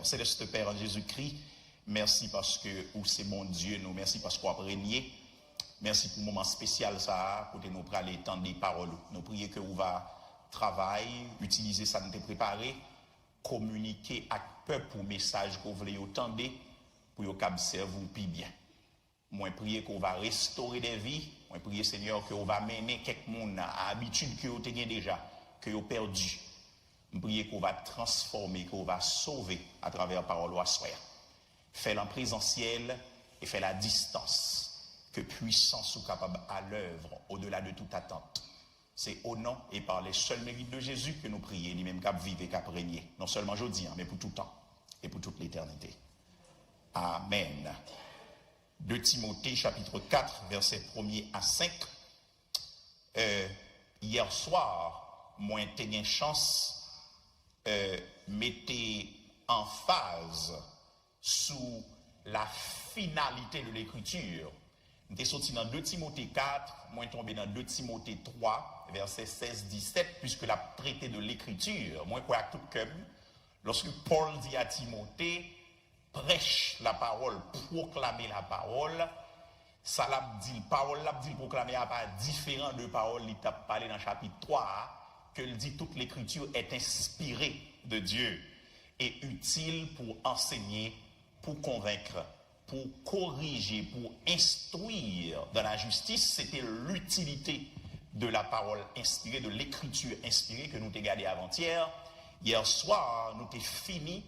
céleste Père en Jésus-Christ, merci parce que c'est mon Dieu, nous merci parce qu'on a régné. Merci pour le moment spécial ça, pour nous prendre le temps des paroles. Nous prions que vous va travailler, utiliser ça nous préparer, communiquer avec le peuple pour le message que vous voulez entendre, pour que vous observez plus bien. Moi, prier qu'on va restaurer des vies. Moi, prier, Seigneur, qu'on va mener quelqu'un à habitude que vous avez déjà, que vous avez perdu. Je prie qu'on va transformer, qu'on va sauver à travers la parole ou à soi. Fais-le en présentiel et fais la distance. Que puissance soit capable à l'œuvre au-delà de toute attente. C'est au nom et par les seuls mérites de Jésus que nous prions, lui-même cap vivre et cap régner. Non seulement aujourd'hui, mais pour tout temps et pour toute l'éternité. Amen. 2 Timothée chapitre 4, versets 1er à 5. Hier soir, moi j'ai une chance mettez en phase sous la finalité de l'écriture. Je suis sorti dans 2 Timothée 4, moi je suis tombé dans 2 Timothée 3, verset 16-17, puisque la traité de l'écriture, moi je crois à tout comme, lorsque Paul dit à Timothée, prêche la parole, proclamer la parole, ça l'a dit, parole l'a dit, proclamer n'est pas différent de parole, il t'a parlé dans le chapitre 3, que dit toute l'écriture est inspirée de Dieu et utile pour enseigner, pour convaincre, pour corriger, pour instruire dans la justice. C'était l'utilité de la parole inspirée, de l'écriture inspirée que nous t'ai gardé avant-hier. Hier soir, nous t'ai fini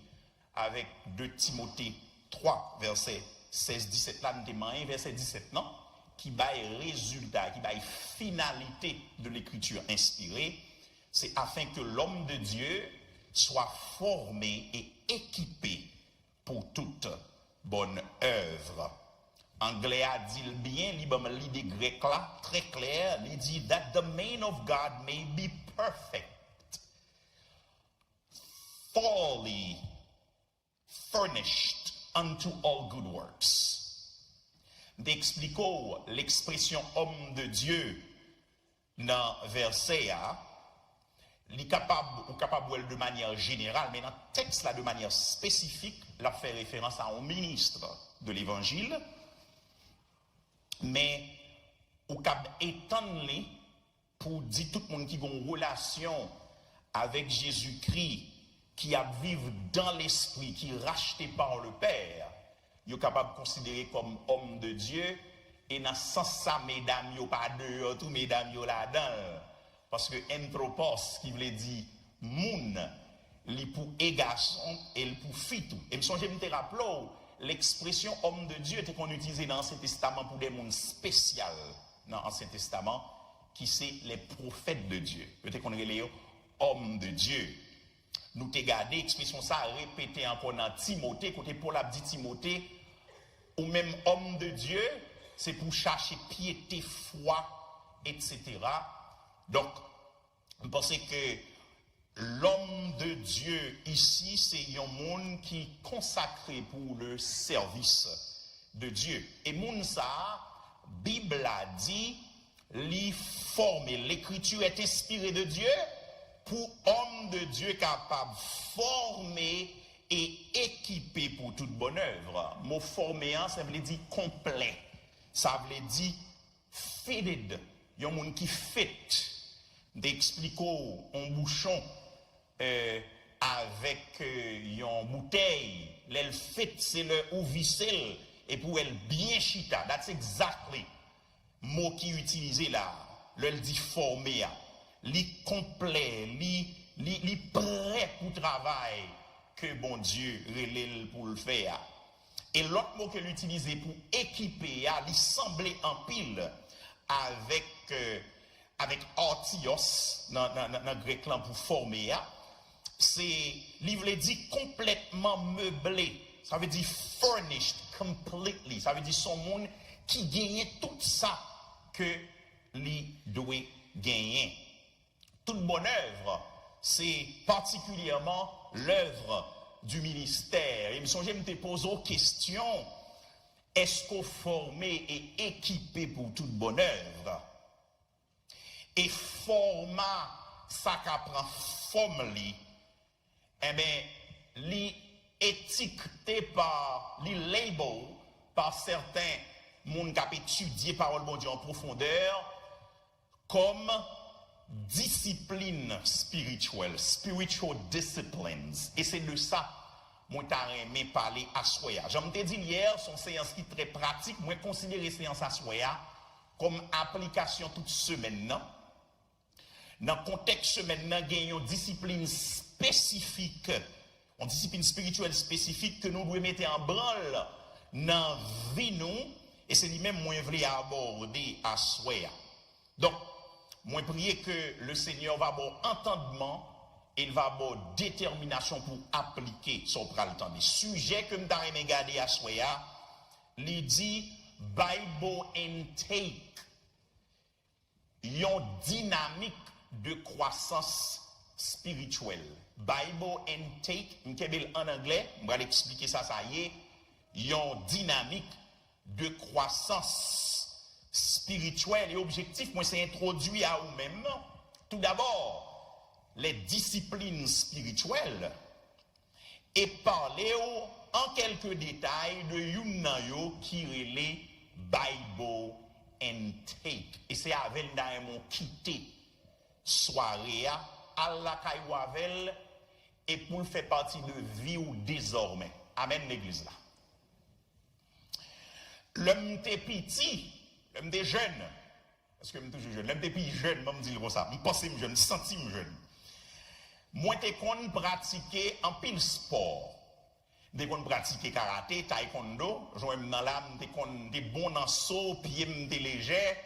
avec 2 Timothée 3, verset 16-17. Là, nous t'ai marré, verset 17, non? Qui baille résultat, qui baille finalité de l'écriture inspirée. C'est afin que l'homme de Dieu soit formé et équipé pour toute bonne œuvre. Anglais a dit bien, l'idée grecque là, très clair, il dit that the man of God may be perfect, thoroughly furnished unto all good works. D'expliquer l'expression homme de Dieu dans verset A, il est capable de manière générale, mais dans le texte là de manière spécifique, il fait référence à un ministre de l'évangile, mais au cap étendre pour dire tout le monde qui a une relation avec Jésus-Christ, qui a vivre dans l'esprit, qui est racheté par le Père, il est capable de considérer comme homme de Dieu, et dans ce sens ça, mesdames, il n'y a pas dehors, tous mesdames, il y a là-dedans. Parce que anthropos, qui veut dire moun, li pour garçon et pour fille tout. Et je me rappelle l'expression homme de Dieu était qu'on utilisait dans l'Ancien Testament pour des mondes spéciaux dans l'Ancien Testament, qui c'est les prophètes de Dieu. Peut-être qu'on est homme de Dieu. Nous t'ai gardé l'expression ça répété encore dans Timothée, côté Paul a dit Timothée, ou même homme de Dieu, c'est pour chercher piété, foi, etc. Donc, je pense que l'homme de Dieu ici, c'est un monde qui est consacré pour le service de Dieu. Et monde ça, Bible a dit, l'écriture est inspirée de Dieu pour homme de Dieu capable former et équiper pour toute bonne œuvre. Mot formé, ça veut dire complet. Ça veut dire fitted. Il y a un monde qui fit. D'expliquer un bouchon avec une bouteille, le fit, c'est le ou vissel, et pour elle bien chita. That's exactly mot qui est utilisé là. Le dit formé, li complet, li prêt pour travail que bon Dieu relève pour le faire. Et l'autre mot que l'utiliser pour équiper, li semblait en pile avec artios dans le grec là pour former, c'est livre dit complètement meublé. Ça veut dire furnished completely. Ça veut dire son monde qui gagne tout ça que lui doit gagner. Toute bonne œuvre, c'est particulièrement l'œuvre du ministère. Et je me pose aux questions. Est-ce qu'on formé et équipé pour toute bonne œuvre? Et format, ça qu'apprend forme li, eh bien, li étiqueté par les labels, par certains monde qui ont étudié parole de Dieu en profondeur, comme discipline spirituelle, spiritual disciplines. Et c'est de ça moi t'ai aimé parler à soya. J'en t'ai dit hier, son séance qui est très pratique, moi considérer séance à soya comme application toute semaine. Non? Dans le contexte semaine, il y a une discipline spécifique, une discipline spirituelle spécifique que nous devons mettre en branle dans la vie nous, et c'est lui-même moi voulais aborder à soya. Donc, moi prier que le Seigneur va avoir entendement, il va avoir détermination pour appliquer son pral temps. Le sujet que nous avons regardé à soya, il dit Bible intake, une dynamique de croissance spirituelle. Bible intake, en anglais, je vais expliquer ça y est, une dynamique de croissance spirituelle et objectif, moi c'est introduit à vous-même. Tout d'abord, les disciplines spirituelles et parler en quelques détails de une qui relève Bible intake. Et c'est avec nous quitté soirée à la caille et pour faire partie de vie ou désormais. Amen l'église là. L'homme t'es petit, l'homme t'es jeune. Parce que je suis toujours jeune. L'homme t'es petit jeune, je me dis comme ça. Je pense que je me sens jeune. Moi, je suis pratiquer en pile sport. Je suis pratiquer karaté, taekwondo. Je suis dans l'âme, je suis bon dans le saut, pied me léger.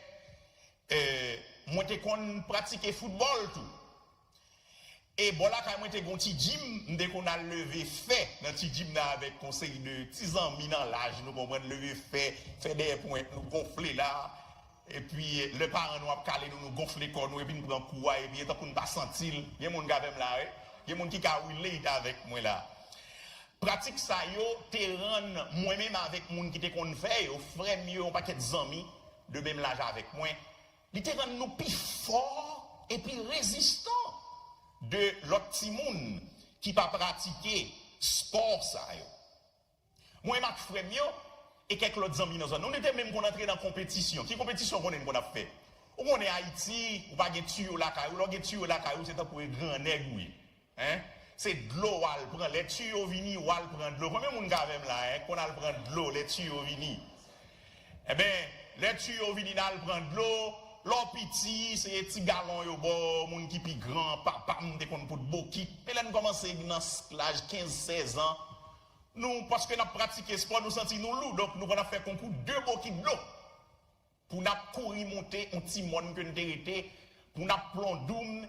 Moi, je suis pratiquer football tout. Et bon là, quand moi, je suis un petit gym, je suis levé fait dans le petit gym avec conseil de 6 ans, dans l'âge, nous comprenons, lever fait des points, nous gonfler là. Et puis, le parent nous a calé, nous gonfler corps, nous, et puis nous prenons coup, et puis, tant qu'on ne pas sentir, il y a des gens qui ont là, il y a des gens qui ont huilé avec moi là. Pratique ça, yo, te rend moi-même avec les gens qui te fait, au frère mieux, un paquet d'amis de même l'âge avec moi, il te rend nous plus forts et plus résistants de l'autre petit monde qui pas pratiquer sport ça yo. Moi, ma frère mieux, et quelques autres amis dans nous était même qu'on entrer dans compétition. Qui compétition qu'on a fait? On est Haïti, ou pas de tuyau la caillou, l'on tuyau la caillou c'est pour un grand nègre. Hein? C'est de l'eau al prend les tuyaux vini ou al prend de l'eau. Combien moun ka même là hein, qu'on al prend de l'eau les tuyaux vini. Eh ben, les tuyaux vini al prend de l'eau, l'eau petit, c'est petit galon yo bon, moun qui pi grand, papa m'te kon pour bokit. Et là nous commencer dans l'âge 15-16 ans. Nous, parce que nous avons pratiqué sport, nous sentons nous lourds. Donc, nous avons fait concours 2 bokits de l'eau. Pour nous courir monter un petit monde que nous avons été, pour nous prendre doum,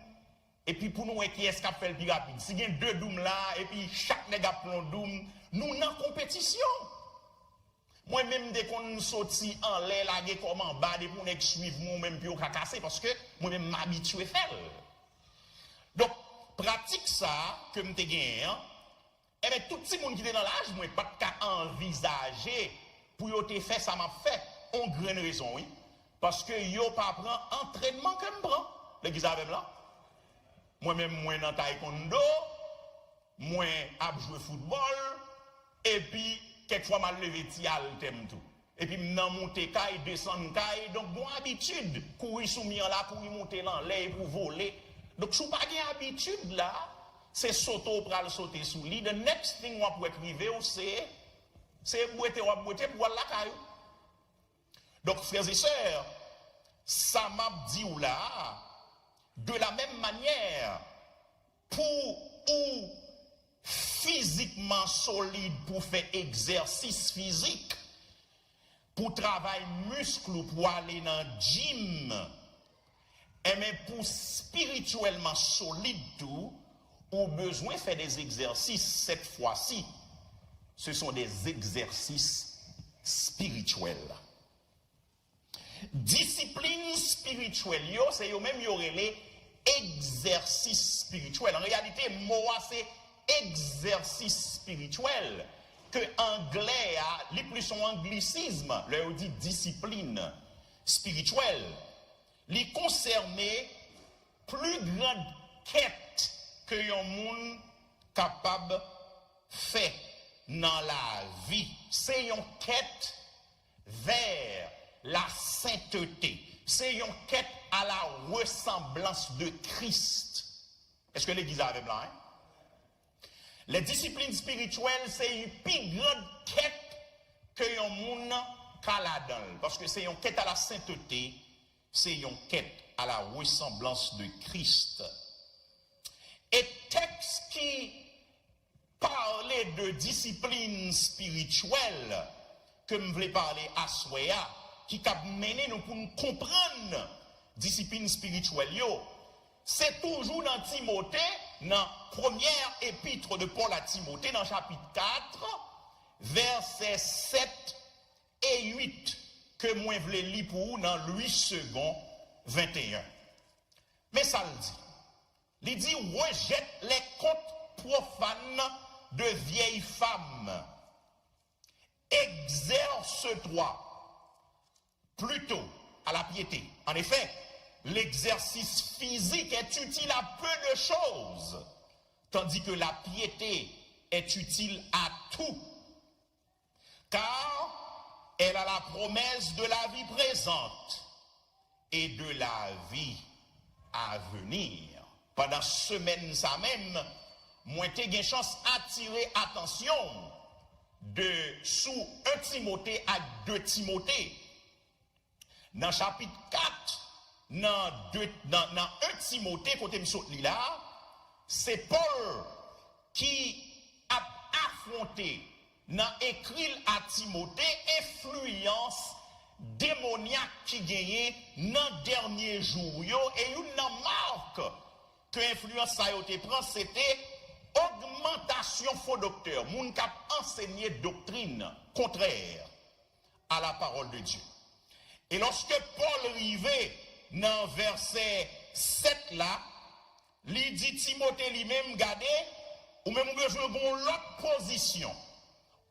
et puis pour nous, qui est-ce qui a fait le plus rapide. Si il y a 2 doum là, et puis chaque nègre prend doum, nous sommes en compétition. Moi-même, dès qu'on sorti en l'air, là, comme en bas, dès qu'on suivre moi-même, puis on a cassé, parce que moi-même, m'habitue à faire. Donc, pratique ça, que nous avons gagné, eh bien, tout le monde qui est dans l'âge, moi, pas qu'à envisager pour yo te faire ça m'a fait. On grande raison, oui. Parce que yo pas prend entraînement comme prend. L'église avec là. Moi-même, moi dans taekwondo, moi à jouer football, et puis, quelquefois, mal levé tial t'aime tout. Et puis, m'nan monter caille, descendre caille, donc, bon habitude, courir soumis là, courir monter dans l'air pour voler. Donc, je suis pas gain habitude là. C'est sauter pour aller sauter sous lit. The next thing on peut écrire, c'est boiter ou boiter pour la caillou. Donc, frères et sœurs, ça m'a dit ou là, de la même manière, pour ou physiquement solide pour faire exercice physique, pour travailler muscle ou pour aller dans le gym, et même pour spirituellement solide tout, ou besoin de faire des exercices, cette fois-ci, ce sont des exercices spirituels. Discipline spirituelle, c'est eux-mêmes les exercices spirituels. En réalité, moi, c'est exercice spirituel que anglais a, les plus son anglicisme, là on dit discipline spirituelle, les concerner plus grande quête que un monde capable de faire dans la vie. C'est une quête vers la sainteté. C'est une quête à la ressemblance de Christ. Est-ce que l'église avait blanc? Hein? Les disciplines spirituelles, c'est une plus grande quête que un monde caladon. Parce que c'est une quête à la sainteté, c'est une quête à la ressemblance de Christ. Et texte qui parlait de discipline spirituelle, que je voulais parler à Soya, qui a mené nous pour nous comprendre discipline spirituelle, c'est toujours dans Timothée, dans première épître de Paul à Timothée, dans chapitre 4, versets 7 et 8, que moi je voulais lire pour vous dans Louis II, 21. Mais ça le dit. Il dit, rejette les contes profanes de vieilles femmes. Exerce-toi plutôt à la piété. En effet, l'exercice physique est utile à peu de choses, tandis que la piété est utile à tout. Car elle a la promesse de la vie présente et de la vie à venir. Pendant semaine ça même, moi j'ai une chance d'attirer attention de sous 1 Timothée à 2 Timothée. Dans chapitre 4, dans 1 Timothée, côté me saute là, c'est Paul qui a affronté dans écrit à Timothée influence démoniaque qui gagnait dans dernier jour et une marque que influence ça te prend, c'était augmentation faux docteur, moun k'ap enseigné doctrine contraire à la parole de Dieu. Et lorsque Paul arrivait dans verset 7 là, il dit Timothée lui-même, gardez, ou même besoin de l'autre position,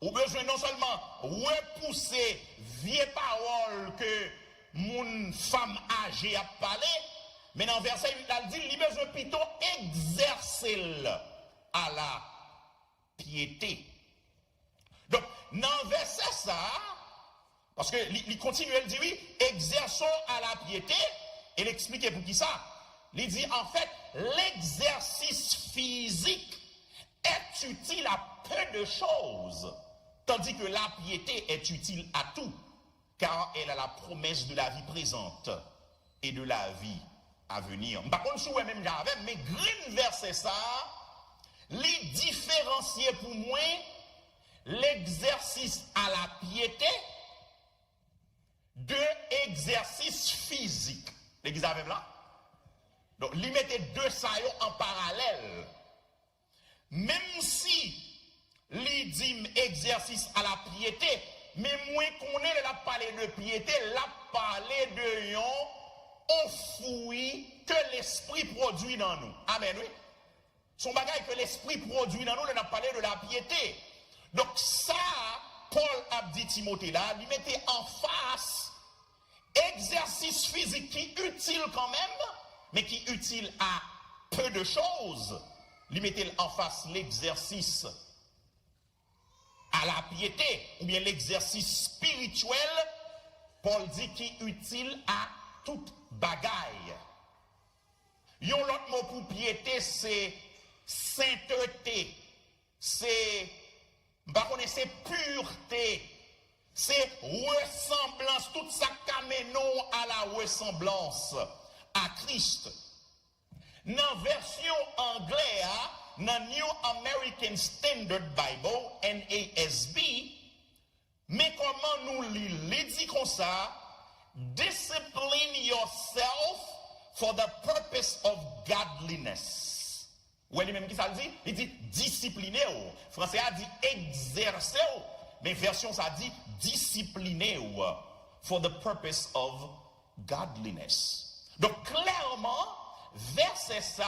ou besoin non seulement repousser vieilles paroles que mon femme âgée a parlé, mais dans verset 8, il dit, il besoin plutôt exercer à la piété. Donc, dans verset ça, parce que il continue, il dit oui, exerçons à la piété, et il explique pour qui ça. Il dit en fait, l'exercice physique est utile à peu de choses, tandis que la piété est utile à tout, car elle a la promesse de la vie présente et de la vie à venir. Par contre, si vous même j'avais, mais green verset ça, les différencier pour moi l'exercice à la piété de exercice physique. L'église avec là? Donc, il mettait deux saillots en parallèle. Même si il dit exercice à la piété, mais moins qu'on est la parler de piété, la parler de yon, on fouille que l'esprit produit dans nous. Amen, oui. Son bagage que l'esprit produit dans nous, on a parlé de la piété. Donc ça, Paul a dit Timothée là, lui mettait en face exercice physique qui est utile quand même, mais qui est utile à peu de choses. Lui mettait en face l'exercice à la piété, ou bien l'exercice spirituel, Paul dit qui est utile à toute bagaille. Yon l'autre mot pour piété, c'est sainteté, c'est pureté, c'est ressemblance, tout ça qu'amène à la ressemblance à Christ. Dans la version anglaise, dans New American Standard Bible, NASB, mais comment nous lisons, dit comme ça, discipline yourself for the purpose of godliness. Ou elle même qui ça dit? Il dit disciplinez-vous. Français a dit exercez-vous. Mais version ça dit disciplinez-vous for the purpose of godliness. Donc clairement, verset ça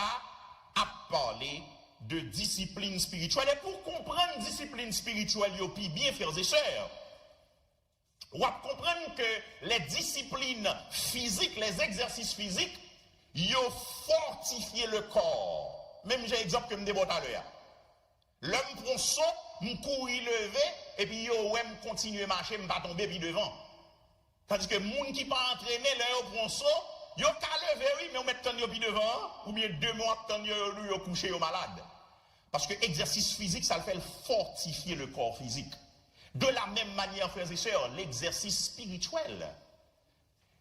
a parlé de discipline spirituelle. Et pour comprendre discipline spirituelle, yo pi bien frères et sœurs, on va comprendre que les disciplines physiques, les exercices physiques, yo fortifient le corps. Même j'ai un exemple que me dévote à l'heure. L'homme prend son, m'courir lever, et puis yo, ouais, m'continue à marcher, m'pas tomber puis devant. Tandis que moun qui pas entraîné, là, yo prend saut, yo ka lever, oui, mais on met tant yo puis devant, ou bien 2 mois, tant yo couché, yo malade. Parce que l'exercice physique, ça le fait fortifier le corps physique. De la même manière, frères et sœurs, l'exercice spirituel,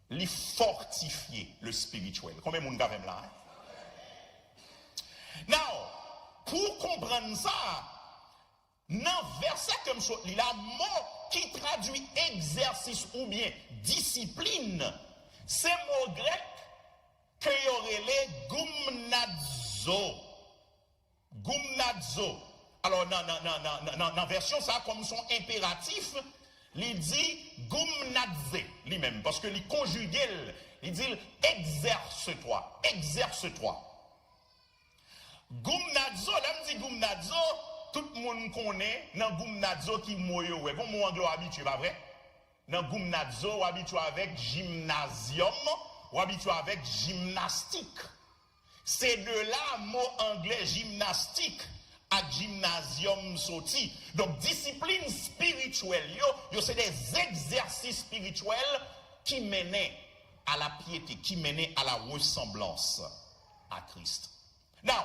il fortifier le spirituel. Combien de monde avez là? Hein? Now, pour comprendre ça, dans verset comme ça, il y a un mot qui traduit exercice ou bien discipline. C'est mot grec que y aurait les gumnazo. Gumnazo. Alors, dans la version, ça, comme son impératif, il dit gumnadze lui-même, parce que il conjugue, il dit exerce-toi, exerce-toi. Gumnazo, là, on dit gumnazo, tout le monde connaît dans gumnazo qui moyo, ouais, bon, moi, anglais habitué, pas vrai? Dans gumnazo, habitué avec gymnasium, ou habitué avec gymnastique. C'est de là, mot anglais gymnastique à gymnasium sorti. Donc, discipline spirituelle, yo c'est des exercices spirituels qui menaient à la piété, qui menaient à la ressemblance à Christ. Now,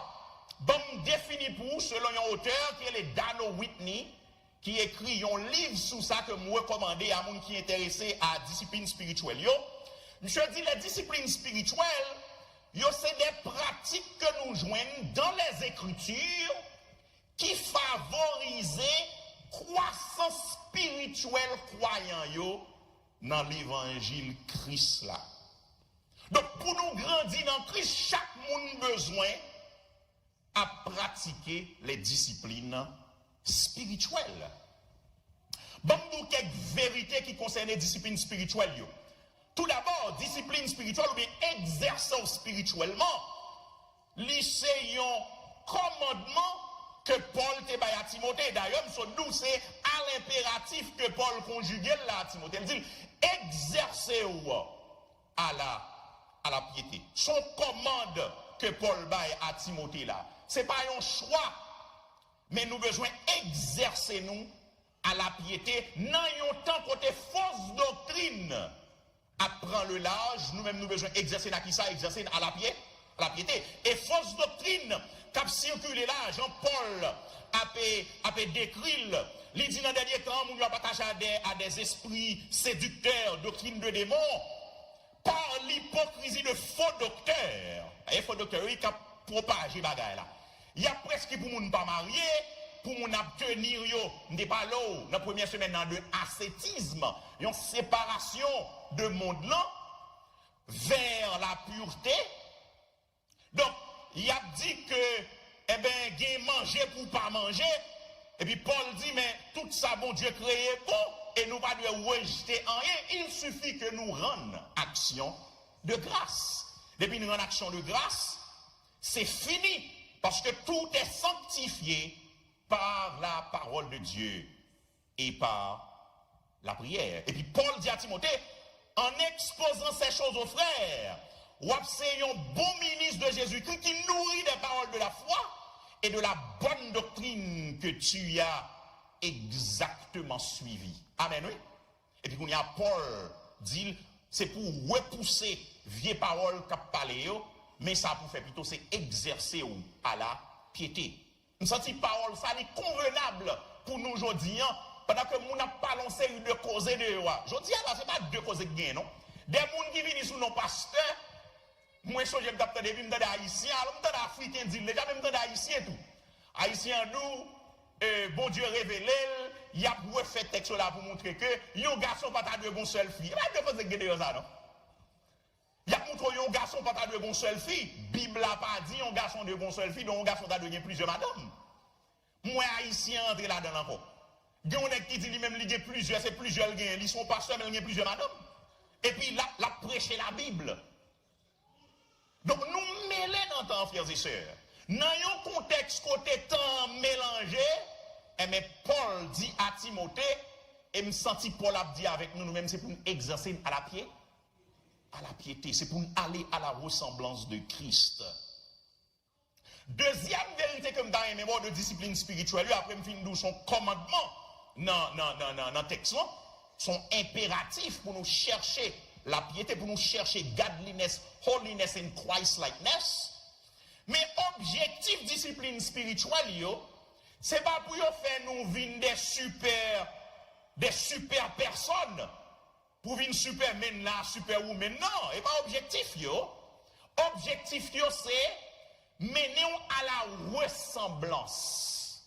bon, défini pour, selon un auteur qui est le Dano Whitney, qui écrit un livre sous ça que moi recommande à monde qui est intéressé à la discipline spirituelle. Monsieur dit, les disciplines spirituelles, c'est des pratiques que nous joignons dans les Écritures qui favorisent croissance spirituelle croyant dans l'évangile Christ là. Donc pour nous grandir dans Christ, chaque monde besoin à pratiquer les disciplines spirituelles. Bon, nous quelques vérités qui concernent les disciplines spirituelles. Tout d'abord, discipline spirituelle ou bien exerçant spirituellement, lycéen commandement que Paul te baille à Timothée. D'ailleurs, c'est à l'impératif que Paul conjugue là à Timothée. Il dit, exercez-vous à la piété. Son commande que Paul baille à Timothée là, c'est pas un choix, mais nous besoin exercer nous à la piété. Dans un temps côté fausse doctrine, apprend le large, nous-mêmes nous besoin exercer à qui ça, exercer à la piété. Et fausse doctrine, qui circulé là, Jean-Paul a décrit, il dit dans le dernier temps, nous avons partagé à des esprits séducteurs, doctrine de démons, par l'hypocrisie de faux docteurs. Et faux docteurs, qui a propagé bagaille là. Il y a presque pour nous pas marier, pour nous obtenir, n'est pas là, dans la première semaine de ascétisme, une séparation de monde là, vers la pureté. Donc, il a dit que, eh bien, il y a manger pour pas manger. Et puis Paul dit, mais tout ça, bon Dieu créé bon, et nous pas de rejeter en rien. Il suffit que nous rendions action de grâce. Depuis nous rendons action de grâce, c'est fini. Parce que tout est sanctifié par la parole de Dieu et par la prière. Et puis Paul dit à Timothée, en exposant ces choses aux frères, c'est un bon ministre de Jésus-Christ qui nourrit les paroles de la foi et de la bonne doctrine que tu as exactement suivie. Amen, oui. Et puis, quand il y a Paul dit, c'est pour repousser vieilles paroles qu'a parlé, mais ça pour faire plutôt, c'est exercer à la piété. Nous sentons parole, ça est convenable pour nous aujourd'hui, pendant que nous n'avons pas lancé de cause de roi. Je dis, là, ce n'est pas deux causes de gain, non? Des gens qui viennent sous nos pasteurs, moi, je suis d'abord des haïtiens, alors je suis africain, déjà même des haïtiens tout. Haïtiens, nous, bon Dieu révélé, il y a refait texte là pour montrer que un garçon pas de bon seule fille. Il y a deux causes de gain ça, non? Il y a montré un garçon pas de bon seule fille. Bible n'a pas dit un garçon de bon seule fille, donc un garçon a de plusieurs madames. Moi, haïtien, entre là-dedans encore. Il y a un qui dit lui-même, il y a plusieurs, c'est plusieurs gains. Ils sont pas seuls, mais il y a plusieurs madames. Et puis, la prêcher la Bible. Donc, nous mêlons dans le temps, frères et sœurs. Dans un contexte côté temps mélangé, mais Paul dit à Timothée, et me senti Paul a dit avec nous, nous-mêmes, c'est pour nous exercer à la piété, c'est pour nous aller à la ressemblance de Christ. Deuxième vérité que je mémoire de discipline spirituelle, après je finis son commandement dans le texte, son impératif pour nous chercher la piété, pour nous chercher godliness, holiness and Christ-likeness. Mais objectif discipline spirituelle, c'est pas pour faire nous venir des super personnes, pour venir superman là, superwoman, non, et pas objectif Objectif c'est mener à la ressemblance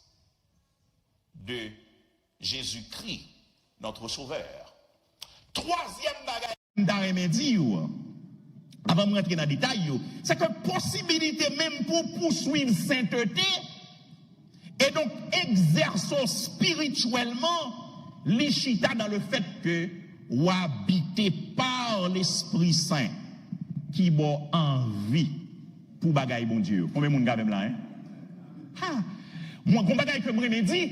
de Jésus-Christ, notre Sauveur. Troisième bagage, avant de rentrer dans les détails, c'est que possibilité même pour poursuivre sainteté, et donc exerçons spirituellement l'ishita dans le fait que ou habité par l'Esprit Saint qui a envie pour bagaille bon Dieu. Combien de monde même là hein? Moi quand bagaille que moi me dit,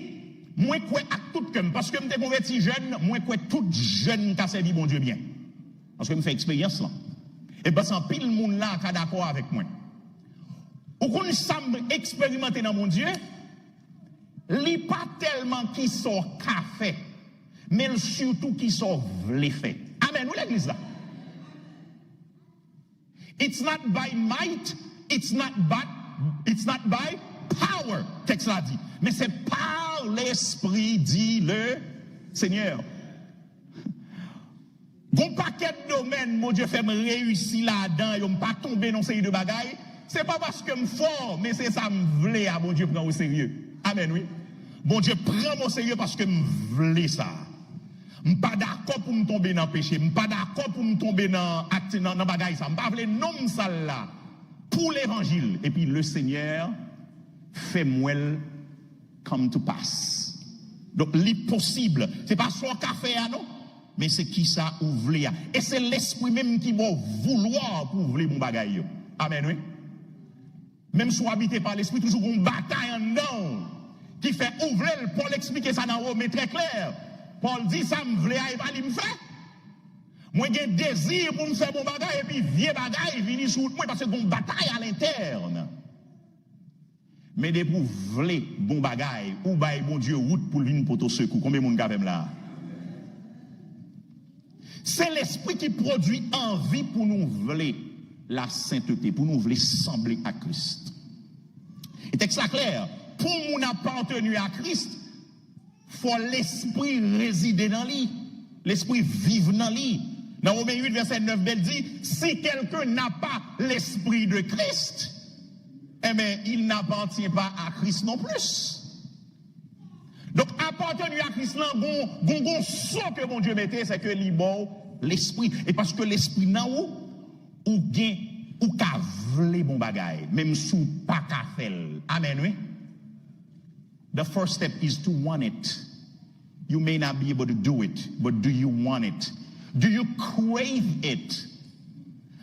moi crois à tout comme parce que me converti jeune, moi crois tout jeune qui a servi bon Dieu bien. Parce que me fait expérience là. Et parce que pile monde là qui est d'accord avec moi. Ou qu'on semble expérimenter dans mon Dieu, li pas tellement qui sort café, mais surtout qui sort vle fait. Amen. Où l'église là? It's not by might, it's not by power, texte l'a dit. Mais c'est par l'Esprit, dit le Seigneur. Bon paquet de domaines, mon Dieu fait me réussir là-dedans, et me pas tomber dans série de bagailles. C'est pas parce que me fort, mais c'est ça me vle à bon Dieu prend au sérieux. Amen, oui. Bon Dieu prend mon sérieux parce que me vle ça. Je ne suis pas d'accord pour me tomber dans le péché. Je ne suis pas d'accord pour me tomber dans le bagaille. Je ne suis pas non ça là pour l'évangile. Et puis le Seigneur fait moi come to pass. Donc, l'impossible, ce n'est pas son café à non, mais c'est qui ça ouvre. Et c'est l'esprit même qui va vouloir pour ouvrir mon bagaille. Amen, oui. Même si on habité par l'esprit, toujours une bataille en non qui fait ouvrir. Paul expliquer ça dans Rome, mais très clair. Paul dit ça me voulait et pas me faire. Moi j'ai désir pour me faire bon bagage et puis vieux bagage vini sous moi parce que bon bataille à l'interne. Mais des pour vle bon bagage ou bail bon Dieu route pour venir pour ton secours. Combien monde même là? C'est l'esprit qui produit envie pour nous vle la sainteté, pour nous vle sembler à Christ. Et texte là clair, pour nous appartenir à Christ, faut l'esprit résider dans lui, l'esprit vivre dans lui. Dans Romains 8, verset 9, elle dit, si quelqu'un n'a pas l'esprit de Christ, eh bien, il n'appartient pas à Christ non plus. Donc, appartenir à Christ, gon saut que mon Dieu mettait, c'est que l'esprit. Et parce que l'esprit n'a ou gain, ou ka vle bon bagay, même sous pas ka fel. Amen, oui? The first step is to want it. You may not be able to do it, but do you want it? Do you crave it?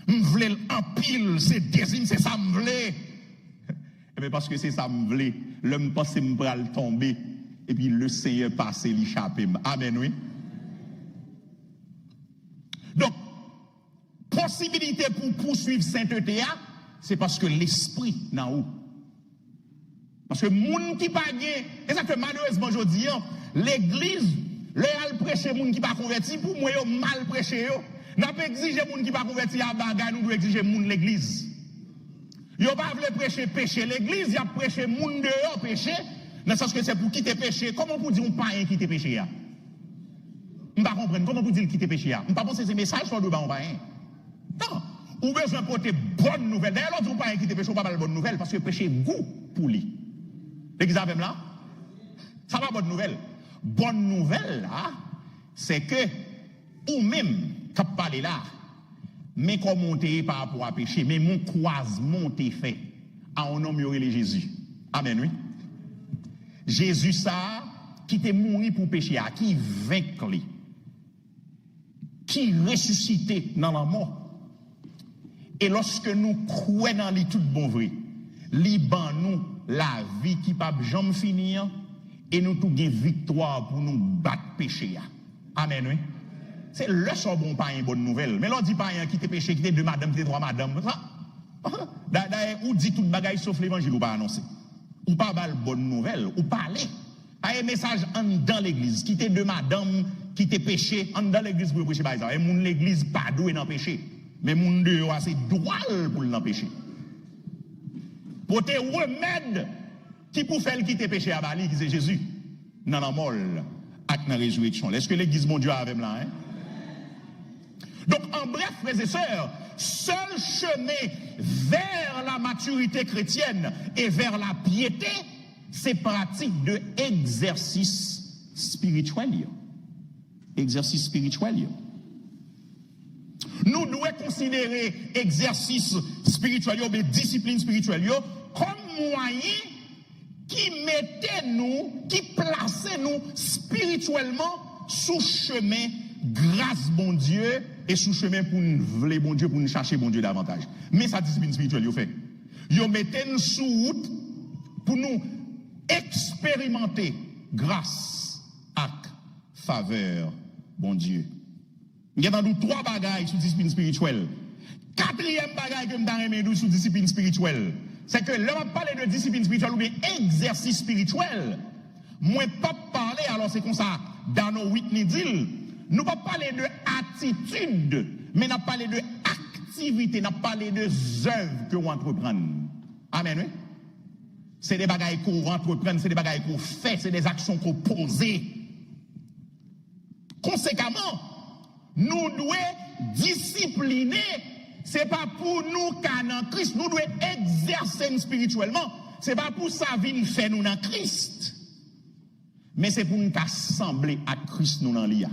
M'vle en pile, c'est désir, c'est ça m'vle. Eh bien, parce que c'est ça m'vle, l'homme pense m'bral tomber, et puis le Seigneur passe l'échapper. Amen, oui? Donc, possibilité pour poursuivre sainteté, c'est parce que l'esprit n'a où. Parce que moun qui pas gagné, c'est ça que malheureusement je dis, l'église, le prêcher moun qui pas converti, pour moi yo mal prêché yo. N'a pas exigé moun qui pas converti à bagarre, nous doit exiger moun l'église. Yo pas veut prêcher péché l'église, y a prêché moun dehors péché, dans le sens que c'est pour quitter péché. Comment pour dire on pas quitter péché là? On pas comprendre comment pour dire quitter péché là. On pas penser ces messages sur le bas on pas rien. Non, ou besoin porter bonne nouvelle. D'ailleurs l'autre on pas quitter péché, on pas bonne nouvelle parce que péché goût pour lui. L'examen là, ça va bonne nouvelle. Bonne nouvelle là, c'est que ou même quand parler là, mais comment monter par rapport à péché, mais mon croisement t'est fait à un homme aurait Jésus. Amen, oui. Jésus ça qui t'est mort pour péché, qui vaincu, qui ressuscité dans la mort. Et lorsque nous croyons dans lui tout bon vrai, liban nous la vie qui pas jamais finir et nous tout gain victoire pour nous battre péché. Amen, oui. C'est le son bon pas une bonne nouvelle. Mais l'on dit pas un qui te péché, qui te deux madame, qui te trois madame. D'ailleurs, ou dit tout bagaille sauf l'évangile ou pas annoncer. Ou pas bal bonne nouvelle, ou parler. Un message dans l'église, qui t'est de madame, qui t'est péché, dans l'église pour prêcher par exemple. Et moun l'église pas doué dans péché. Mais moun dehors c'est droit pour l'empêcher. Pour te remède qui pour faire quitter péché à Bali, qui c'est Jésus. Dans la mort, avec la résurrection. Est-ce que l'église mon Dieu avec là, hein? Donc, en bref, frères et sœurs, seul chemin vers la maturité chrétienne et vers la piété, c'est pratique de exercice spirituel. Exercice spirituel. Nous devons considérer exercice spirituel, mais discipline spirituelle, comme moyen qui mettait nous, qui plaçait nous spirituellement sous chemin grâce bon Dieu et sous chemin pour nous voler bon Dieu, pour nous chercher bon Dieu davantage. Mais sa discipline spirituelle, yo fait. Yo mettait nous sous route pour nous expérimenter grâce à faveur bon Dieu. Il y a dans nous 3 bagailles sous discipline spirituelle. 4e bagaille que nous avons sous discipline spirituelle, c'est que là, on parle de discipline spirituelle ou bien exercice spirituel. Moi, pas parler, alors c'est comme ça, dans nos Whitney Deal, nous pas parler de attitude, mais nous parler de activité, nous parler de œuvres que nous entreprenons. Amen, oui? C'est des bagailles qu'on entreprend, c'est des bagailles qu'on fait, c'est des actions qu'on pose. Conséquemment, nous devons discipliner. Ce n'est pas pour nous qu'à dans Christ, nous devons exercer spirituellement. Ce n'est pas pour ça que faire nous dans Christ. Mais c'est pour nous assembler à Christ nous dans l'IA.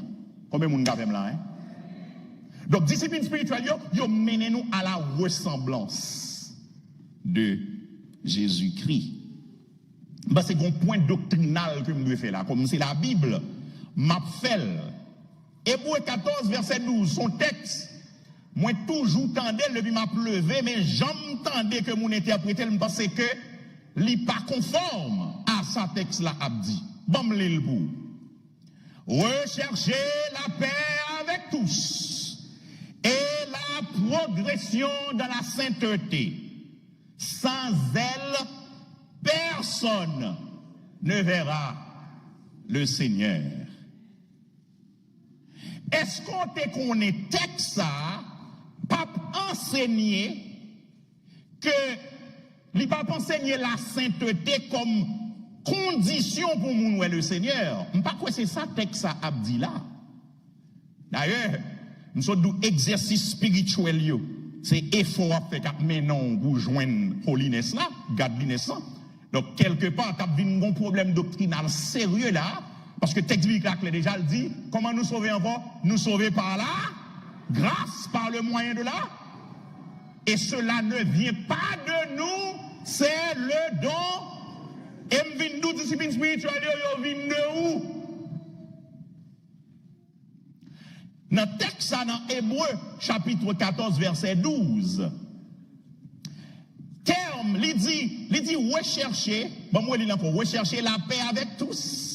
Combien de monde avez là, hein? Donc, discipline spirituelle, yo mène nous à la ressemblance de Jésus-Christ. Ben, c'est un point doctrinal que je dois faire là. Comme c'est la Bible, m'a fait. Hébreux 14, verset 12, son texte. Moi, toujours tendais, depuis m'a pleuvé, mais j'entendais que mon interprété, me pensait que n'est pas conforme à sa texte là, abdi. Bon, l'île pour. Recherchez la paix avec tous et la progression dans la sainteté. Sans elle, personne ne verra le Seigneur. Est-ce qu'on te connaît texte ça, pape enseigner que il pape enseigner la sainteté comme condition pour nous le Seigneur? Je ne sais pas quoi c'est ça texte ça a dit là. D'ailleurs, nous sommes exercice spirituel yo. C'est effort à faire mais non pour joindre holiness là, godliness là. Donc quelque part tu as un problème doctrinal sérieux là. Parce que le texte biblique là déjà le dit, comment nous sauver encore? Nous sauver par là, grâce, par le moyen de là. Et cela ne vient pas de nous, c'est le don. Et me vient d'où discipline spirituelle, yo vient de où? Dans le texte, dans Hébreux, chapitre 14, verset 12, terme, il dit rechercher, bon, moi, il dit encore, rechercher la paix avec tous.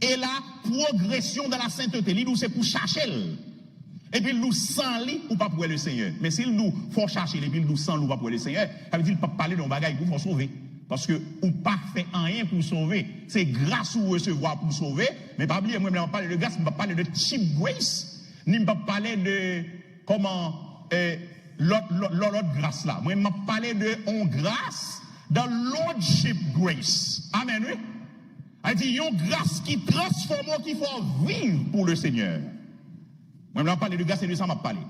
Et la progression de la sainteté, il nous c'est pour chercher. Et puis nous sans lui ou pas pour le Seigneur. Mais s'il nous faut chercher et puis nous sans lui ou pas pour le Seigneur, ça veut dire pas parler d'un bagage pour sauver. Parce que ou pas fait rien pour sauver. C'est grâce ou recevoir pour sauver. Mais pas oublier, moi je ne parle de grâce, je ne pas parler de cheap grace, ni je ne parler de comment l'autre grâce là. Moi je ne parler de on grâce dans lordship grace. Amen, oui. Elle dit, il y a une grâce qui transforme, qu'il faut vivre pour le Seigneur. Moi, je vais parler de grâce et de ça, je vais parler.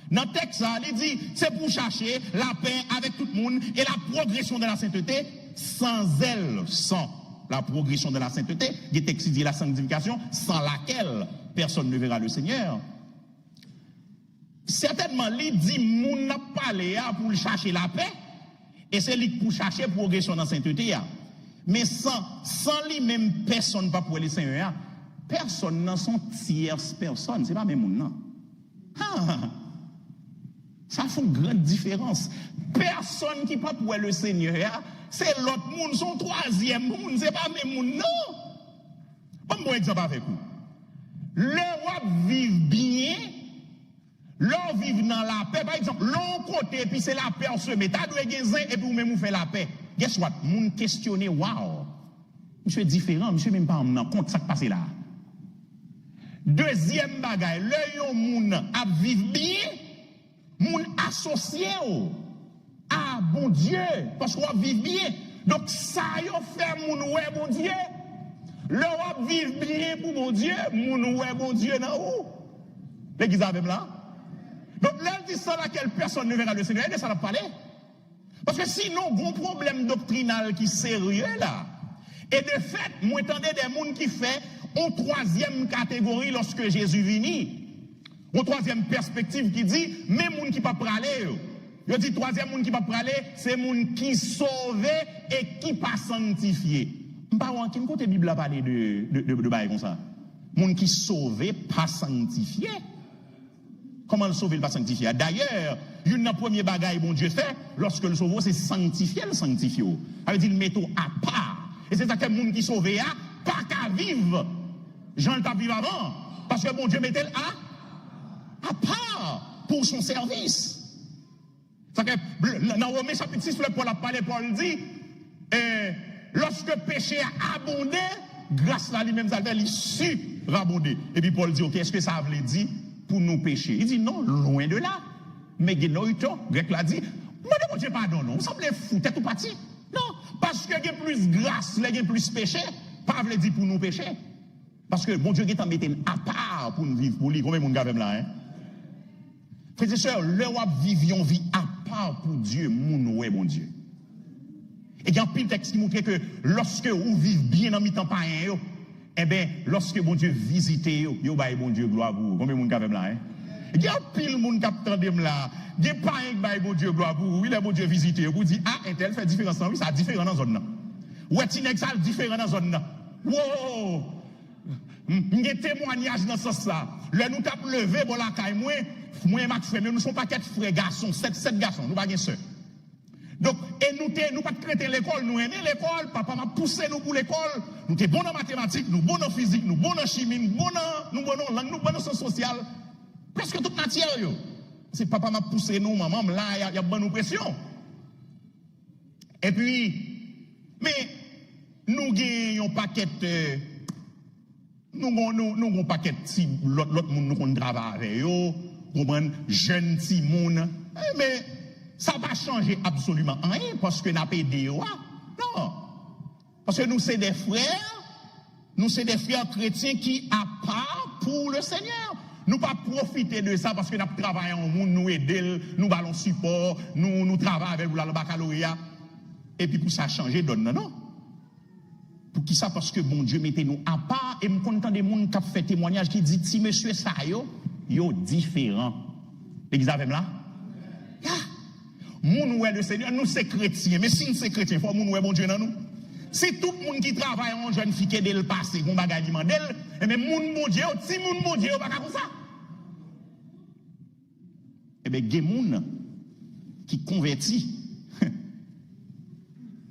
Dans le texte, il dit, c'est pour chercher la paix avec tout le monde et la progression de la sainteté. Sans elle, sans la progression de la sainteté, il texte dit la sanctification, sans laquelle personne ne verra le Seigneur. Certainement, il dit, moun n'a parlé pour chercher la paix et c'est lui pour chercher la progression de la sainteté. Mais sans lui-même, personne ne va pour le Seigneur. Personne n'a son tierce personne. Ce n'est pas même monde, non. Ça fait une grande différence. Personne qui va pour le Seigneur, c'est l'autre monde, son troisième monde. Ce n'est pas même monde, non. Bon, moi, exemple avec vous. Le roi vive bien, L'on vit dans la paix, par exemple, l'on côté, puis c'est la paix, on se met, t'as doué gazin, et puis vous même vous fait la paix. Guess what? Moun questionner, wow, monsieur est différent, monsieur même pas en compte ça qui passe là. Deuxième bagaille, le moun a vivre bien, moun associé à bon Dieu, parce qu'on vit bien. Donc ça y fait moun ouais bon Dieu. Le on vivre bien pour bon Dieu, moun ouais bon Dieu dans où? L'église avec là. Donc là, dit ça, laquelle personne ne verra le Seigneur, et ça n'a pas parlé. Parce que sinon, bon problème doctrinal qui est sérieux là. Et de fait, moi entendez des gens qui fait en troisième catégorie lorsque Jésus vini. En troisième perspective qui dit, même gens qui ne peuvent pas aller. Je dis troisième monde qui ne peuvent pas aller, c'est gens qui sauvé et qui pas sanctifié. Je ne sais pas qui côté Bible a parlé de bail comme ça. Gens qui sauvé, pas sanctifié. Comment le sauver, le pas sanctifié? D'ailleurs, une première bagaille, bon Dieu fait, lorsque le sauve, c'est sanctifier le sanctifié. Ça veut dire le mettre à part. Et c'est ça que les gens qui sauvent, pas qu'à vivre. Jean le t'a vivre avant. Parce que bon Dieu mettait à part pour son service. Ça que dans Romains chapitre 6, Paul a parlé, Paul dit, lorsque le péché a abondé, grâce à lui-même, ça fait surabonder. Et puis Paul dit, ok, est-ce que ça veut dire pour nous pécher? Il dit non, loin de là. Mais Genoito, grec l'a dit, moi ne Dieu pardon, non, vous semblez fou, t'es tout parti. Non, parce que il y a plus grâce, il y a plus péché, pas veut dire pour nous pécher. Parce que bon Dieu est en mettant à part pour nous vivre pour lui. Combien de monde même là, hein? Frères et sœurs, le roi vivions vie à part pour Dieu, mon ouais, bon Dieu. Et il y a un pile texte qui montre que lorsque vous vivez bien en mi-temps païen, eh bien, lorsque bon Dieu visite, vous baille bon Dieu gloire pour vous. Combien de monde même là, hein? Il y a pile monde qui attendent là. Il y a pas un baille bon Dieu gloire pour vous. Oui, le bon Dieu visite, vous dit ah, un tel fait différence. Oui, ça différent dans zone là. Ouais, Tinex ça différent dans zone là. Wow! Il y a témoignage dans ce sens-là. Là, nous t'avons levé, bon, la caille, moi et Max Frère, mais nous sommes pas quatre frères garçons, sept garçons, nous pas de sœurs. Donc, et nous pas traiter l'école, nous aimons l'école, papa m'a poussé nous pour l'école, nous sommes bons en mathématiques, nous bons en physique, nous bons en chimie, nous bons en langue, nous bons en sciences sociales. Presque toute matière, yo. C'est papa m'a poussé nous, maman, là, il y a bonne pression. Et puis, mais, nous gagnons un paquet, nous avons un paquet si l'autre monde nous travaille avec eux, jeunes petits monde. Mais ça ne va pas changer absolument rien parce que nous avons aidé. Non. Parce que nous sommes des frères chrétiens qui à part pour le Seigneur. Nous pas profiter de ça parce que nous travaillons au monde, nous aidons, nous ballons support, nous travaillons avec le baccalauréat. Et puis pour ça changer, donne non. Pour qui ça? Parce que bon Dieu mettez nous à part et me content des gens qui fait témoignage qui dit si monsieur ça yo différent. L'église avec là? Moun ouais le Seigneur, nous c'est chrétiens, mais si nous c'est chrétiens, faut moun ouais bon Dieu dans nous. Si tout le monde qui travaille en jeune fille qui est le passé, qu'on bagaille di mandel, mais moun bon Dieu, si moun bon Dieu pas comme ça. Eh ben gen moun qui converti.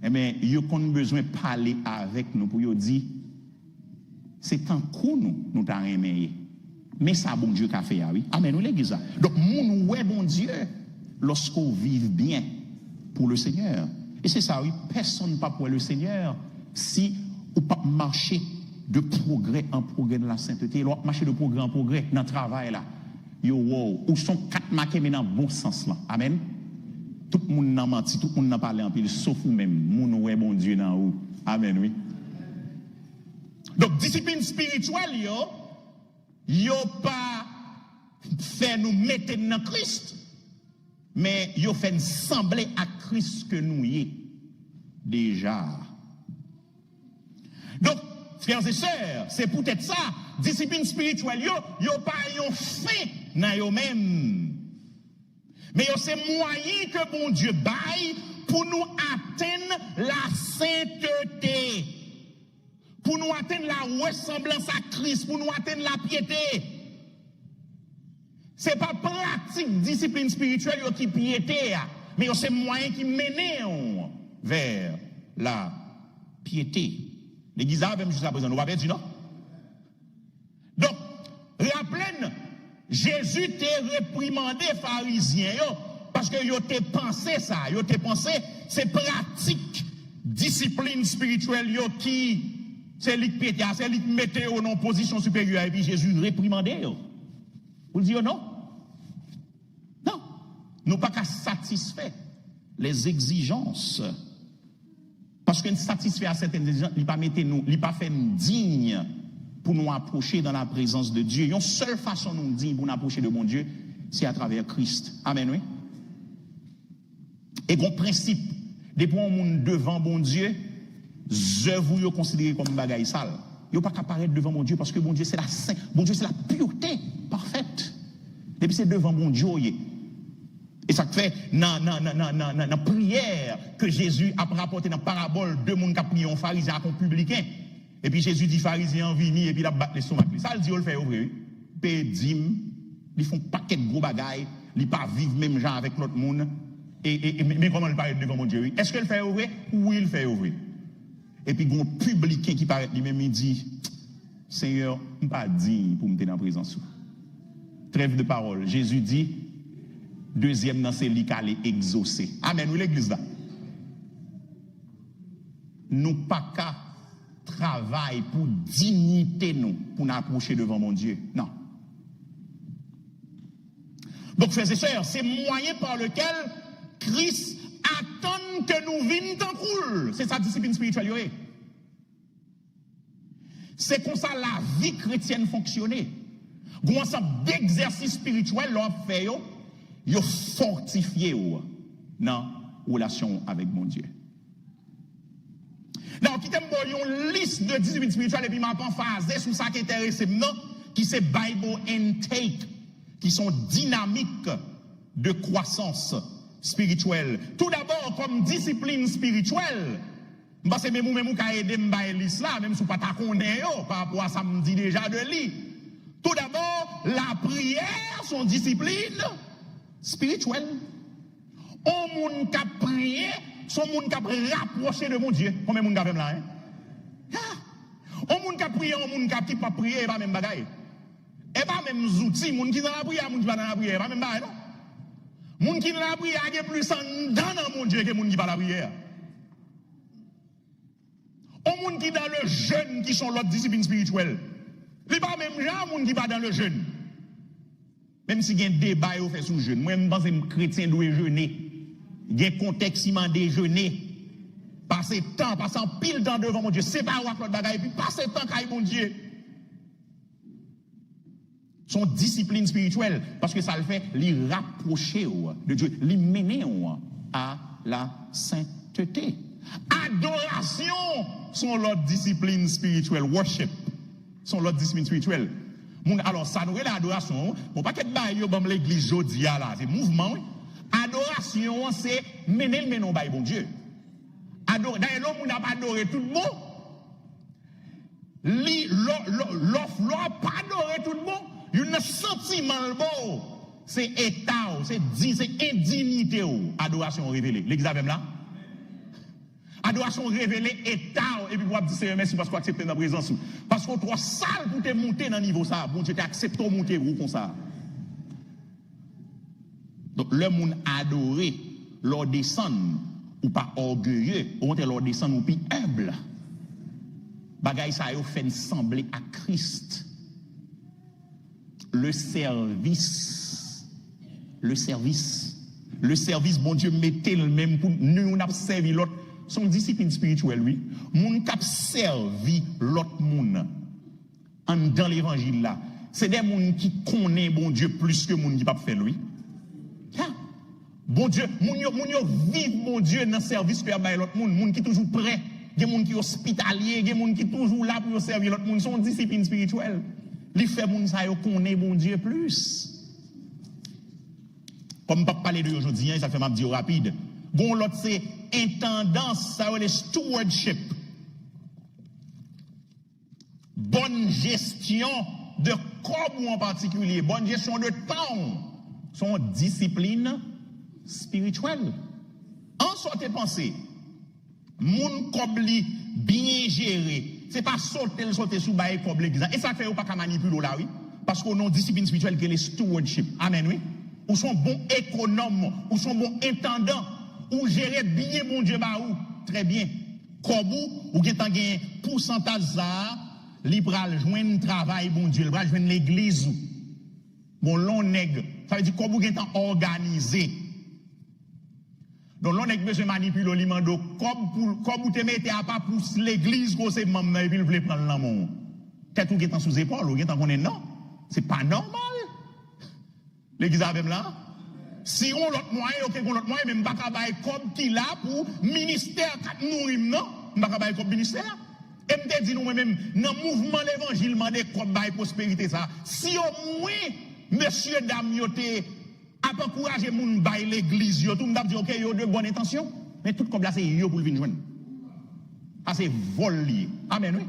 Eh bien, ils ont besoin de parler avec nous pour dire, c'est un coup nous t'en aimé. Mais ça, bon Dieu qu'a fait, oui. Amen, nous l'église. Donc, nous, ouais, bon Dieu, lorsqu'on vit bien pour le Seigneur. Et c'est ça, oui, personne ne peut pour le Seigneur si on pas marcher de progrès en progrès dans la sainteté, marcher de progrès en progrès dans le travail là. Yo, wow, où sont quatre marqués mais dans le bon sens là. Amen. Tout le monde n'a menti, tout le monde n'a parlé en pile, sauf vous-même. Moun ouais bon Dieu dans vous. Amen, oui. Donc, discipline spirituelle, yo pas fait nous mettre dans Christ, mais yo fait sembler à Christ que nous y est déjà. Donc, frères et sœurs, c'est peut-être ça. Discipline spirituelle, yo pas yon fait dans yo même. Mais c'est moyen que bon Dieu baille pour nous atteindre la sainteté, pour nous atteindre la ressemblance à Christ, pour nous atteindre la piété. Ce n'est pas pratique discipline spirituelle qui piété, mais c'est moyen qui mène vers la piété. L'église a même jusqu'à présent, nous va pas dire non. Donc, rappelez Jésus t'a réprimandé pharisiens parce que yo t'ai pensé ça, yo t'ai pensé c'est pratique discipline spirituelle yo qui c'est lui qui c'est lui qui mettait en position supérieure et puis Jésus réprimandé yo. Vous le dites non? Non. Nous pas qu'à satisfaire les exigences. Parce que satisfaire à certaines exigences, il pas mettre nous, il pas fait nous digne pour nous approcher dans la présence de Dieu. Une seule façon nous digne pour nous approcher de mon Dieu, c'est à travers Christ. Amen, oui. Et qu'on principe, depuis qu'on est devant bon Dieu, œuvres vous considérez comme bagaille sale. Vous pas qu'à apparaître devant mon Dieu parce que bon Dieu c'est la sainte, bon Dieu c'est la pureté parfaite. Depuis c'est devant mon Dieu. Et ça fait dans la prière que Jésus a rapporté dans la parabole de monde qui a prié un pharisien et un publicain. Et puis Jésus dit pharisien vini et puis il a battu les stomac. Ça le dit on le fait vrai. Paye dîme, ils font paquet de gros bagailles, ils pas vivre même gens avec l'autre monde. Mais comment il paraît devant mon Dieu? Est-ce qu'il fait vrai? Oui, il fait vrai. Et puis il y a un publicain qui paraît lui-même il dit Seigneur, je ne suis pas digne pour me tenir en présence. Trêve de parole. Jésus dit deuxième dans c'est lui qui allait exaucer. Amen, oui l'église là. Nous pas qu'à travailler pour dignité nous, pour nous approcher devant mon Dieu. Non. Donc frères et sœurs, c'est moyen par lequel Christ attend que nous vîmes en cool. C'est sa discipline spirituelle. C'est comme ça la vie chrétienne fonctionnait. Il y a un ensemble d'exercices spirituels l'on fait yo fortifié dans la relation avec mon Dieu. Donc, qui t'aime une liste de disciplines spirituelles et puis m'a pas phasé sur ça qui intéresse non, qui c'est Bible Intake, qui sont dynamiques de croissance spirituelle. Tout d'abord, comme discipline spirituelle, parce que même ou ka aider m'ba liste là, même si pas ta connaît par rapport à ça me dit déjà de lui. Tout d'abord, la prière, son discipline spirituelle. On moun ka prier, son moun ka rapprocher de mon Dieu. Combien moun ka même là hein? On moun ka prier, on moun ka qui pas prier, et pas même bagaille. Et pas même outils, moun qui dans la prière, moun qui pas dans la prière, pas même bagaille non. Moun qui dans la prière a plus en dans mon Dieu que moun qui pas la prière. On moun qui dans le jeûne qui sont l'autre discipline spirituelle. Il pas même gens moun qui pas dans le jeûne. Même si il y a un débat au fait sous jeûne, moi je pense que les chrétiens doivent jeûner. Il y a un contexte de jeûner. Passer temps, passer en pile temps devant mon Dieu, séparer l'autre bagaille, puis passer temps avec mon Dieu. Son discipline spirituelle, parce que ça le fait, les rapprocher de Dieu, les mener à la sainteté. Adoration, sont l'autre discipline spirituelle. Worship, sont l'autre discipline spirituelle. Alors, ça nous est l'adoration. Bon, pas que de dans l'église aujourd'hui, là, c'est mouvement. Adoration, c'est mener le menon by bon Dieu. D'ailleurs, l'homme n'a pas adoré tout le monde. L'offre pas adoré tout le monde. Il y a un sentiment beau. C'est état, c'est indignité. Adoration révélée. L'examen là. Adoration révélée, état, et puis vous dire Seigneur merci parce qu'on accepte dans la présence. Parce qu'on trouve sale pour te monter dans le niveau ça. Bon Dieu t'accepte de monter ou comme ça. Donc le monde adoré, leur descend ou pas orgueilleux, ou leur descend ou plus humble. Bagay ça yo fait sembler à Christ. Le service, bon Dieu mettez le même pour nous on a servi l'autre. Son discipline spirituelle, oui. Moun k'ap servi l'autre moun. Dans l'évangile là. C'est des moun qui connaissent bon Dieu plus que moun qui pas fait lui. Bon Dieu, moun yo vive bon Dieu dans service pour l'autre moun. Moun qui toujours prêt. Des moun qui hospitalier, des moun qui toujours là pour servir l'autre moun. Son discipline spirituelle. Li fait moun sa yo connaît bon Dieu plus. Comme pas parler de aujourd'hui, ça fait m'a dire rapide. Bon l'autre c'est intendance, ça veut dire stewardship. Bonne gestion de corps en particulier, bonne gestion de temps, son discipline spirituelle. En sorte pensée, moun kobli bien géré, c'est pas sauter sous bail comme l'église. Et ça fait pas qu'à manipuler là oui. Parce qu'on a une discipline spirituelle qui est le stewardship. Amen, oui. Ou sont bons économes, ou sont bons intendants, ou gérer bien mon Dieu, bah ou. Très bien. Comme ou qui est un pourcentage ça, li pral joindre travail, bon Dieu, il pral joindre l'église. Bon, l'on nègre. Ça veut dire comme vous êtes organisé. Donc, l'on nègre besoin manipuler l'imando comme vous te mettez à pas pour l'église, qu'on c'est maman, et puis vous voulez prendre l'amour. Peut-être vous êtes sous épaule, vous êtes en connaît, non. C'est pas normal. L'église a même là. Si on l'autre moyen, ok, on l'autre moyen, mais m'pas ka baye comme qui là pour ministère kat nourim, non? M'pas ka baye comme ministère. Et m'te dit nous même dans mouvement l'évangile mandé comme baye prospérité ça. Si au moins monsieur dame yo te a pas encourager moun baye l'église yo tout m'd'a dit OK yo de bonne intention, mais tout comme là c'est yo pour venir joindre. Ah c'est vol lié. Amen oui.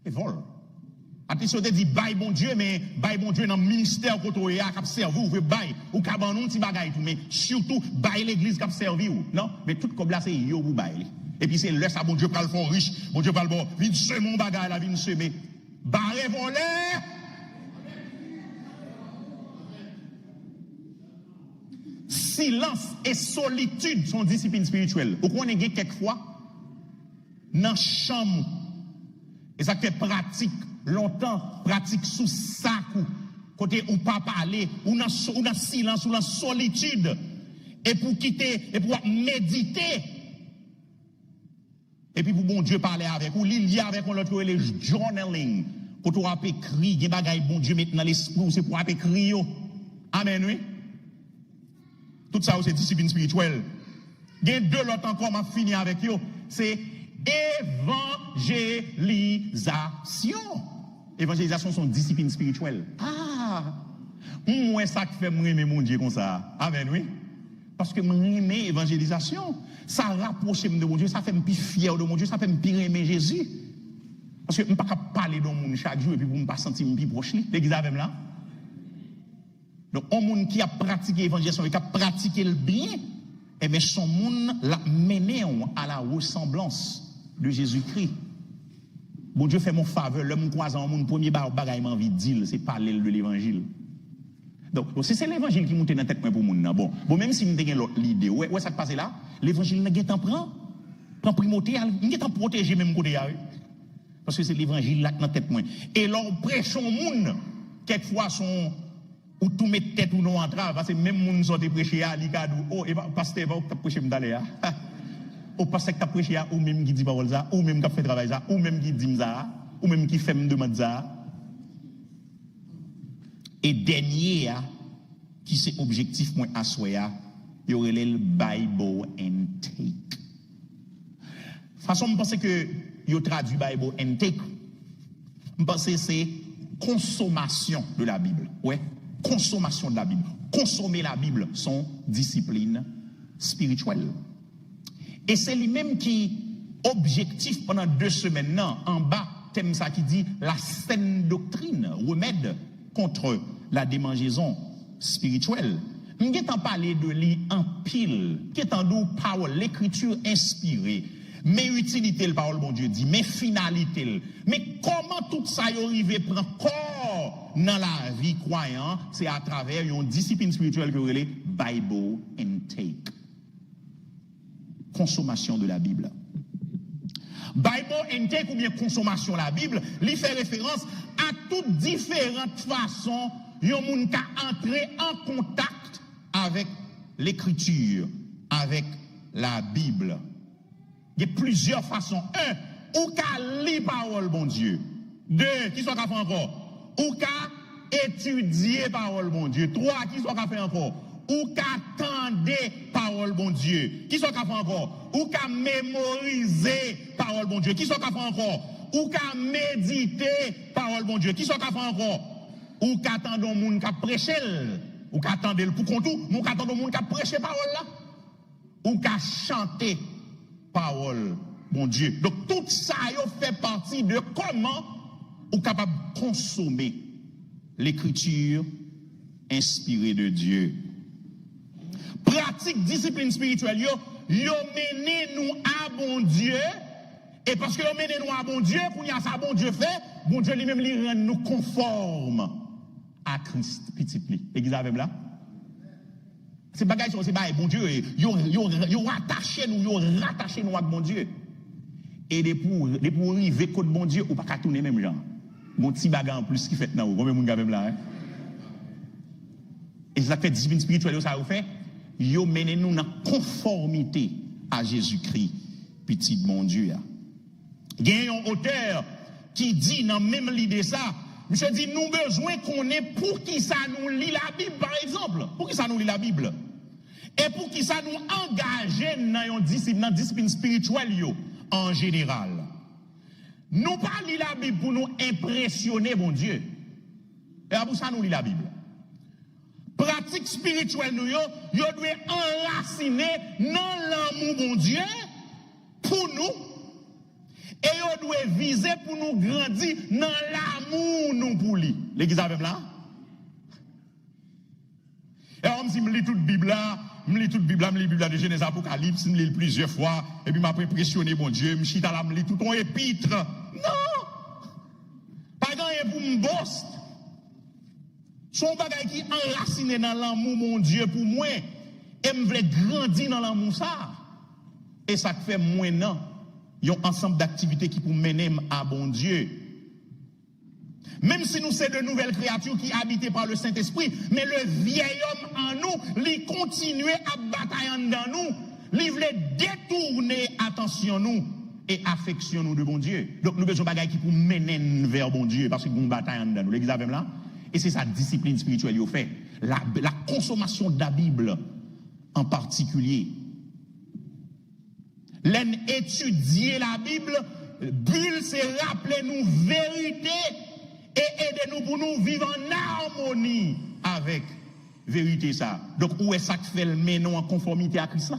C'est vol. Attention, te dit bail bon Dieu, mais bail bon Dieu dans le ministère côté a cap servi ou bail ou ka ban nou ti bagay tout, mais surtout bail l'église cap servi ou. Non, mais tout comme là c'est yo pour bail. Et puis c'est le ça bon Dieu pral font riche, bon Dieu pral bon, vinn semer mon bagay la vinn semer. Barre voler. Silence et solitude sont disciplines spirituelles. Ou qu'on est quelquefois dans chambre. Et ça fait pratique longtemps, pratique sous sac, côté ou pas parler, ou dans silence, ou dans solitude, et pour quitter, et pour méditer. Et puis pour bon Dieu parler avec, ou lire avec l'autre, les journaling, pour tu apprendre écrit, il y a des bagailles bon Dieu mettre dans l'esprit, c'est pour apprendre écrire. Amen, oui. Tout ça, c'est discipline spirituelle. Il y a deux autres encore, m'a fini avec eux, c'est évangélisation. Évangélisation sont disciplines spirituelles. Ah, moi ça qui fait m'aimer mon Dieu comme ça. Amen, oui. Parce que m'aimer évangélisation, ça rapproche de mon Dieu, ça fait me plus fier de mon Dieu, ça fait me plus aimer Jésus. Parce que je ne peux pas parler de mon chaque jour et puis pour ne pas sentir me plus proche. L'église avec là. Donc, un monde qui a pratiqué l'évangélisation et qui a pratiqué le bien, eh bien, son monde l'a mené à la ressemblance de Jésus-Christ. Bon Dieu fait mon faveur, l'homme croisant mon premier bagaille m'a envie de dire, c'est parler de l'évangile. Donc, c'est l'évangile qui monte dans la tête pour mon bon. Bon, même si nous avons l'autre idée, ouais, ça passe là, l'évangile n'a pas prend primauté, il est en protégé même côté. Parce que c'est l'évangile là dans la tête moi. Et l'on prêche au monde, quelquefois son ou tout mettre tête ou non en travail, parce que même moun sorte prêcher à l'icadou, oh, et pasteur va ou prêcher m'daler là. Ou pasteur qui prêcher à ou même qui dit parole ça, ou même qui fait travail ça, ou même qui dit ça, ou même qui fait me demande ça. Et dernier qui c'est objectif moins assoya, il y aurait le Bible intake. Façon me penser que yo traduit Bible intake. Me penser c'est consommation de la Bible. Ouais. Consommation de la Bible. Consommer la Bible sont disciplines spirituelles. Et c'est lui-même qui, objectif pendant 2 semaines, non, en bas, thème ça qui dit la saine doctrine, remède contre la démangeaison spirituelle. Nous avons parlé de lui en pile, qui est en d'où parole, l'écriture inspirée, mais utilité le parole, bon Dieu dit, mais finalité. Mais comment tout ça y arrive prend corps dans la vie croyant, c'est à travers une discipline spirituelle que vous appelez Bible intake. Consommation de la Bible. Bible intake ou bien consommation de la Bible, il fait référence à toutes différentes façons yon moun ka entrer en contact avec l'écriture, avec la Bible. Il y a plusieurs façons. 1, ou ka li parole bon Dieu. 2, qui soit ka fait encore? Ou ka étudier parole bon Dieu. 3, qui soit ka fait encore? Ou ka tendre parole bon Dieu. Qui soit ka fait encore? Ou ka mémoriser parole bon Dieu. Qui soit ka fait encore? Ou ka méditer parole bon Dieu. Qui soit ka fait encore? Ou ka tendre moun ka prêcher. Ou ka tendre pour contou, ou ka tendre moun ka prêcher parole là. Ou ka chanter parole, bon Dieu. Donc tout ça fait partie de comment on est capable de consommer l'écriture inspirée de Dieu. Pratique discipline spirituelle, yo mené nous à bon Dieu Et parce que nous menons à bon Dieu, pour y a ça, bon Dieu fait, bon Dieu lui-même lui rend nous conformes à Christ, petit li. L'église avec là? C'est bagaille, c'est bagaille, bon Dieu, yo rattaché nous avec bon Dieu. Et de pour arriver côté bon Dieu, ou pas qu'à tourner même genre. Mon petit bagage en plus qui fait dans vous, combien de monde là, hein? Et ça fait discipline spirituelle, ça vous fait? Yo menez nous dans conformité à Jésus-Christ, petit bon Dieu. Il y a un auteur qui dit dans même l'idée ça, monsieur dit nous besoin qu'on ait pour qui ça nous lit la Bible par exemple, pour qui ça nous lit la Bible. Et pour qui ça nous engage dans une discipline spirituelle yo, en général. Nous pas lire la Bible pour nous impressionner bon Dieu. Et pour ça nous lit la Bible. Pratique spirituelle nous yo doit enraciner dans l'amour bon Dieu pour nous. Et yo doit viser pour nous grandir dans l'amour nous pour lui. L'église avec là? Et on me dit, je lis toute la Bible de Genèse Apocalypse, je lis plusieurs fois, et puis m'a impressionné, bon Dieu, je suis là, je lis tout ton épître. Non! Pas grand pour me bosse. Son bagage qui enraciné dans l'amour, mon Dieu, pour moi, et me voulait grandir dans l'amour ça. Et ça fait moins non. Il y a un ensemble d'activités qui pour mener à bon Dieu. Même si nous sommes de nouvelles créatures qui habitent par le Saint-Esprit, mais le vieil homme en nous, il continue à batailler dans nous, il veut détourner attention nous et affection nous de bon Dieu. Donc nous besoin de bagaille qui pour mener vers bon Dieu parce que nous bataillons dans nous. L'église même là. Et c'est sa discipline spirituelle qu'il fait. La consommation de la Bible en particulier. Étudier la Bible, bulle, c'est rappeler nous vérité et aider nous pour nous vivre en harmonie avec vérité ça. Donc où est ça que fait le menon en conformité à Christ là?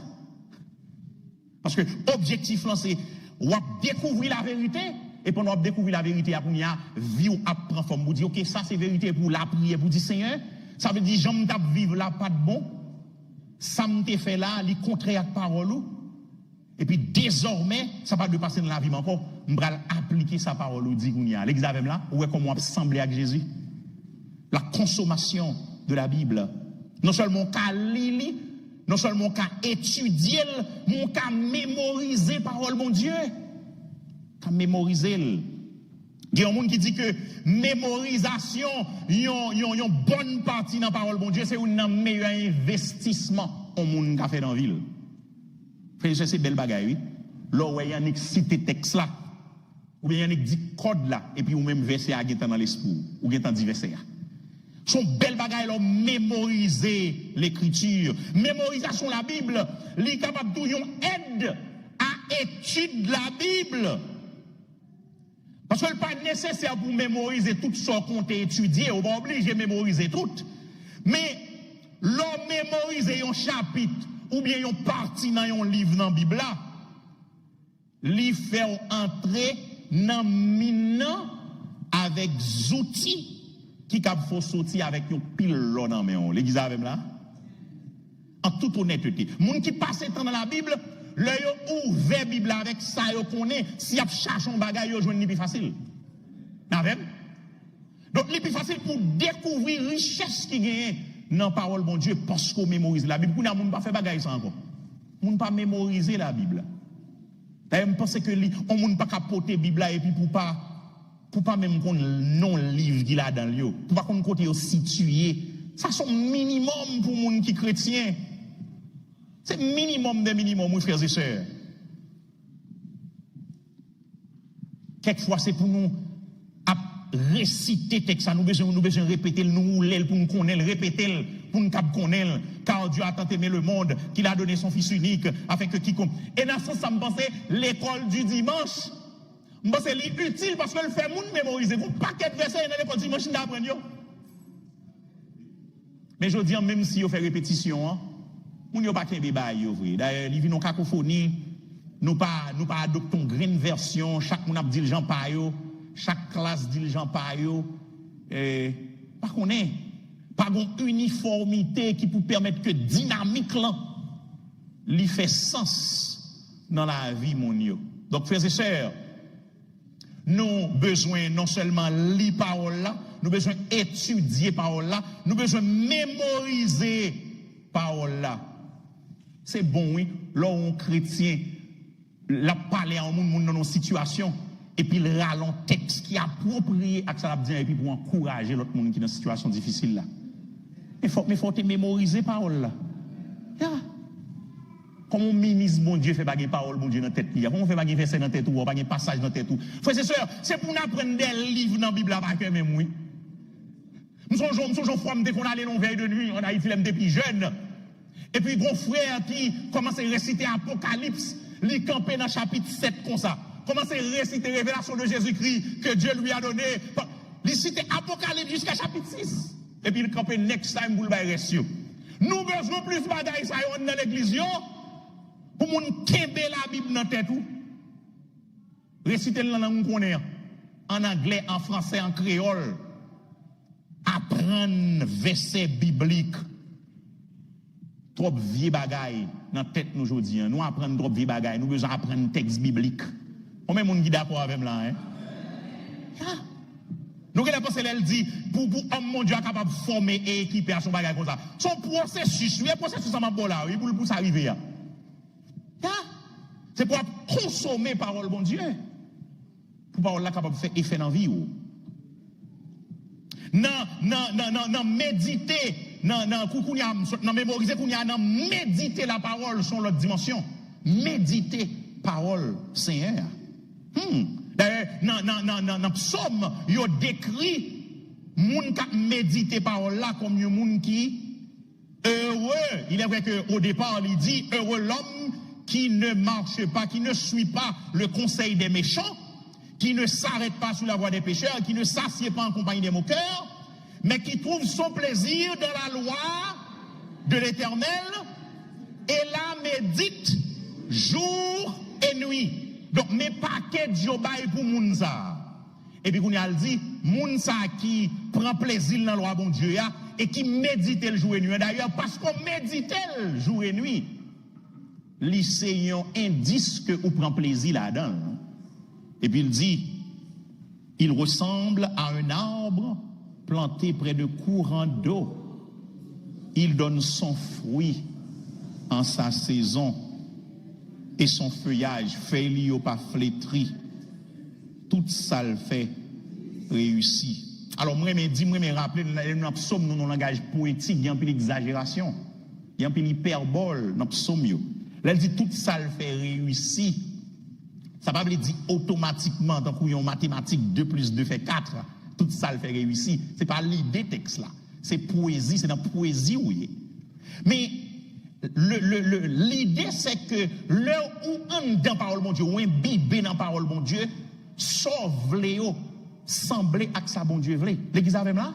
Parce que objectif là c'est on découvrir la vérité et pendant qu'on découvrir la vérité après il vie ou apprend forme vous dire OK ça c'est vérité pour la prière pour dire Seigneur, ça veut dire j'aime t'a vivre là pas de bon. Ça me fait là, li contraire à parole. Et puis désormais, ça va de passer dans la vie encore, on va appliquer sa parole au dit l'examen là, où est comment on sembler avec Jésus. La consommation de la Bible. Non seulement qu'à lire, non seulement qu'à étudier, mais qu'à mémoriser parole mon Dieu. Qu'à mémoriser. Il y a un monde qui dit que mémorisation, une bonne partie dans la parole bon Dieu, c'est un meilleur investissement au monde qui a fait dans la ville. Frère, c'est belle bagaille, oui. Là où il y a un cité texte là, ou bien il y a un dit code là, et puis ou même verset à dans l'esprit, ou bien dans divers verset. Son belle bagaille là, mémoriser l'écriture, mémorisation de la Bible, li capable de aide à étude de la Bible. Parce que ce n'est pas nécessaire pour mémoriser tout ce qu'on a étudié, on va obliger de mémoriser tout. Mais l'on mémoriser un chapitre ou bien une partie dans un livre dans la Bible, li fait entrer dans mine avec des outils qui faut sortir avec une pile là dans main. L'église avec là. En toute honnêteté, moun qui passe temps dans la Bible, le yo ouvert la Bible avec ça yo connaît, si y a cherche un bagage yo joindre plus facile. Avec? Donc c'est plus facile pour découvrir richesse qui gagne dans la parole bon Dieu parce qu'on mémorise la Bible. Moun pas faire bagage ça encore. Moun pas mémoriser la Bible. D'ailleurs, je pense que on moun pas capoter Bible et puis pour pas même qu'on non livre qui là dans le pour pas qu'on côté situé. Ça c'est minimum pour moun qui chrétien. C'est minimum des minimums, mes frères et sœurs. Quelquefois, c'est pour nous réciter le texte, nous besoin répéter, nous rouler pour nous connaître, répéter pour nous connaître, car Dieu a tant aimé le monde qu'il a donné son Fils unique, afin que quiconque. Et dans ce sens, ça me pensait l'école du dimanche. Je pense que c'est utile parce que le fait moun mémoriser. Vous paquet de versets dans l'école du dimanche, d'apprendre. Mais je dis, même si on fait répétition, on n'y a pas qu'un débat. D'ailleurs, il vient en cacophonie. Nous pas adoptons une grande version. Chaque monde a dit le gens pas yo. Chaque classe dit le gens pas yo. Pas qu'on est. Pas une uniformité qui peut permettre que dynamique là, lui fait sens dans la vie mon yo. Donc, frères et sœurs, nous avons besoin non seulement de lire parole là, nous avons besoin d'étudier parole là, nous avons besoin de mémoriser parole là. C'est bon, oui, l'homme chrétien, l'a parlé à un monde dans nos situations, et puis il râle un texte qui est approprié à ça et puis pour encourager l'autre monde qui est dans une situation difficile là. Mais faut te mémoriser parole là. Yeah. Comment on ministre bon Dieu fait pas de parole bon Dieu dans tête là. Comment on fait pas de verset dans tête ou pas de passage dans tête ou. Frères et sœurs, c'est pour nous apprendre des livres dans la Bible là par cœur même oui. Nous sommes fois qu'on allait dans veille de nuit, on a été depuis jeune. Et puis grand frère qui commence à réciter Apocalypse, il campé dans chapitre 7 comme ça. Commence à réciter révélation de Jésus-Christ que Dieu lui a donné. Il cite Apocalypse jusqu'à chapitre 6. Et puis il campé next time pour le reste. Nous besoin plus de bagaille ça dans l'église pour nous kembe la Bible dans tête ou. Réciter la langue qu'on connaît en anglais, en français, en créole. Apprendre verset biblique. Trop vieux bagaille dans tête nous aujourd'hui. Nous apprenons trop vieux bagaille, nous besoin apprendre texte biblique. On met mon qui d'accord avec là hein. Nous qu'elle pense elle dit pour homme mon Dieu capable de former et équiper à son bagage comme ça. Son processus, le processus ça m'a bon là, oui pour ça arriver là. C'est pour consommer parole bon Dieu. Pour parole là capable de faire effet dans vie ou. Non méditer, non mémoriser non méditer la parole sur l'autre dimension. Méditer parole Seigneur. D'ailleurs, dans psaume, il a décrit moun qui médite parole là comme un moun qui heureux. Il est vrai qu'au départ, il dit heureux l'homme qui ne marche pas, qui ne suit pas le conseil des méchants, qui ne s'arrête pas sous la voie des pécheurs, qui ne s'assied pas en compagnie des moqueurs, mais qui trouve son plaisir dans la loi de l'Éternel et la médite jour et nuit. Donc, mes paquets de jobaï pour Mounsa. Et puis, on a dit, Mounsa qui prend plaisir dans la loi bon Dieu et qui médite le jour et nuit. D'ailleurs, parce qu'on médite le jour et nuit, l'lycéen indice que vous prend plaisir là-dedans. Et puis, il dit, il ressemble à un arbre planté près de courants d'eau. Il donne son fruit en sa saison. Et son feuillage fait lui pas flétri. Tout ça le fait réussi. Alors, moi, me rappeler, dans le psaume, nous, dans le langage poétique, il y a un peu d'exagération. Il y a un peu d'hyperbole dans le psaume. Là, elle dit tout ça le fait réussi. Ça ne veut pas dire automatiquement, tant qu'on y a en mathématiques, 2 plus 2 fait 4. Tout ça le fait réussi. Ce n'est pas l'idée texte là. C'est poésie, c'est dans la poésie où il est. Mais, l'idée c'est que l'heure où on dans parole bon Dieu ou imbibé dans parole bon Dieu sauve Léo semblait à ça bon Dieu voulait l'église avec là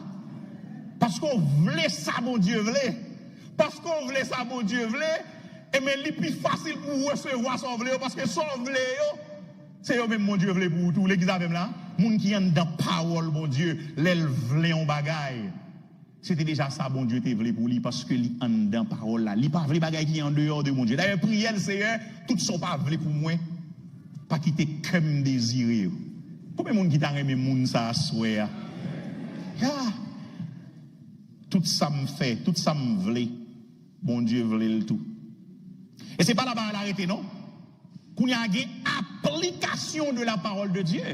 parce qu'on voulait ça bon Dieu voulait parce qu'on voulait ça bon Dieu voulait et mais le plus facile pour recevoir sauve Léo parce que sauve Léo c'est eux même mon Dieu voulait pour tout l'église avec là monde qui est dans parole bon Dieu l'elle voulait en bagaille. C'était déjà ça, bon Dieu, te voulait pour lui, parce que lui, en dedans, parole là, lui, pas voulu bagaille qui est en dehors de mon Dieu. D'ailleurs, prière le Seigneur, tout son pas voulu pour moi, pas quitter comme désiré. Combien de monde qui t'a aimé moun ça, souhait? Tout ça me fait, tout ça me voulait, bon Dieu voulait le tout. Et c'est pas là-bas à l'arrêter, non? Qu'on y a une application de la parole de Dieu.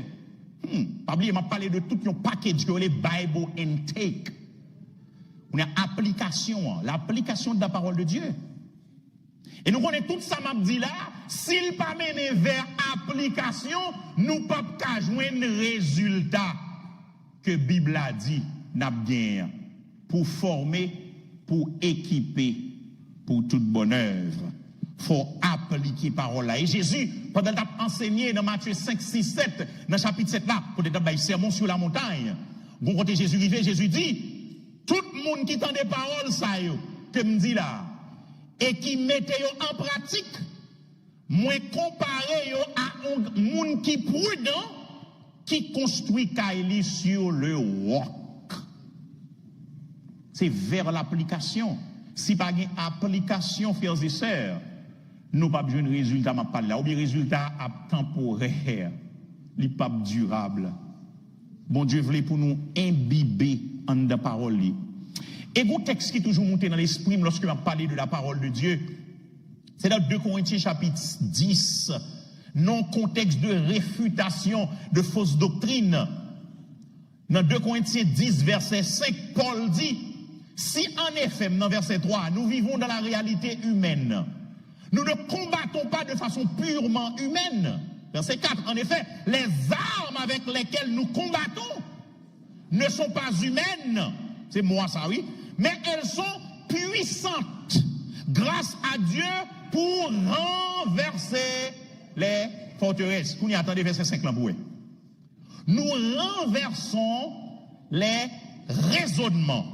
Pas oublier, m'a parlé de tout un package que les Bible intake. On a l'application de la parole de Dieu. Et nous connaissons tout ça, m'a dit là, s'il pas mené vers application, nous ne pouvons pas joindre résultat que la Bible a dit, n'a bien pour former, pour équiper, pour toute bonne œuvre. Il faut appliquer parole là. Et Jésus, pendant qu'il a enseigné dans Matthieu 5, 6, 7, dans le chapitre 7 là, pour le sermon sur la montagne, bon côté Jésus arrivé, Jésus dit, tout le monde qui entend des paroles, ça, que me dit là, et qui mette en pratique, moi comparé à un monde qui prudent, qui construit Kaili sur le roc. C'est vers l'application. Si pas une application, frères et sœurs, nous pas besoin de résultat m'a parlé là ou bien résultat temporaire, li pas durable. Bon Dieu voulait pour nous imbiber en de parole li. Et un texte qui toujours monté dans l'esprit lorsque m'a parlé de la parole de Dieu, c'est dans 2 Corinthiens chapitre 10, non contexte de réfutation de fausses doctrines. Dans 2 Corinthiens 10 verset 5, Paul dit, si en effet, dans verset 3, nous vivons dans la réalité humaine, nous ne combattons pas de façon purement humaine. Verset 4, en effet, les armes avec lesquelles nous combattons ne sont pas humaines, c'est moi ça oui, mais elles sont puissantes grâce à Dieu pour renverser les forteresses. Vous y attendez verset 5 là pour vous. Nous renversons les raisonnements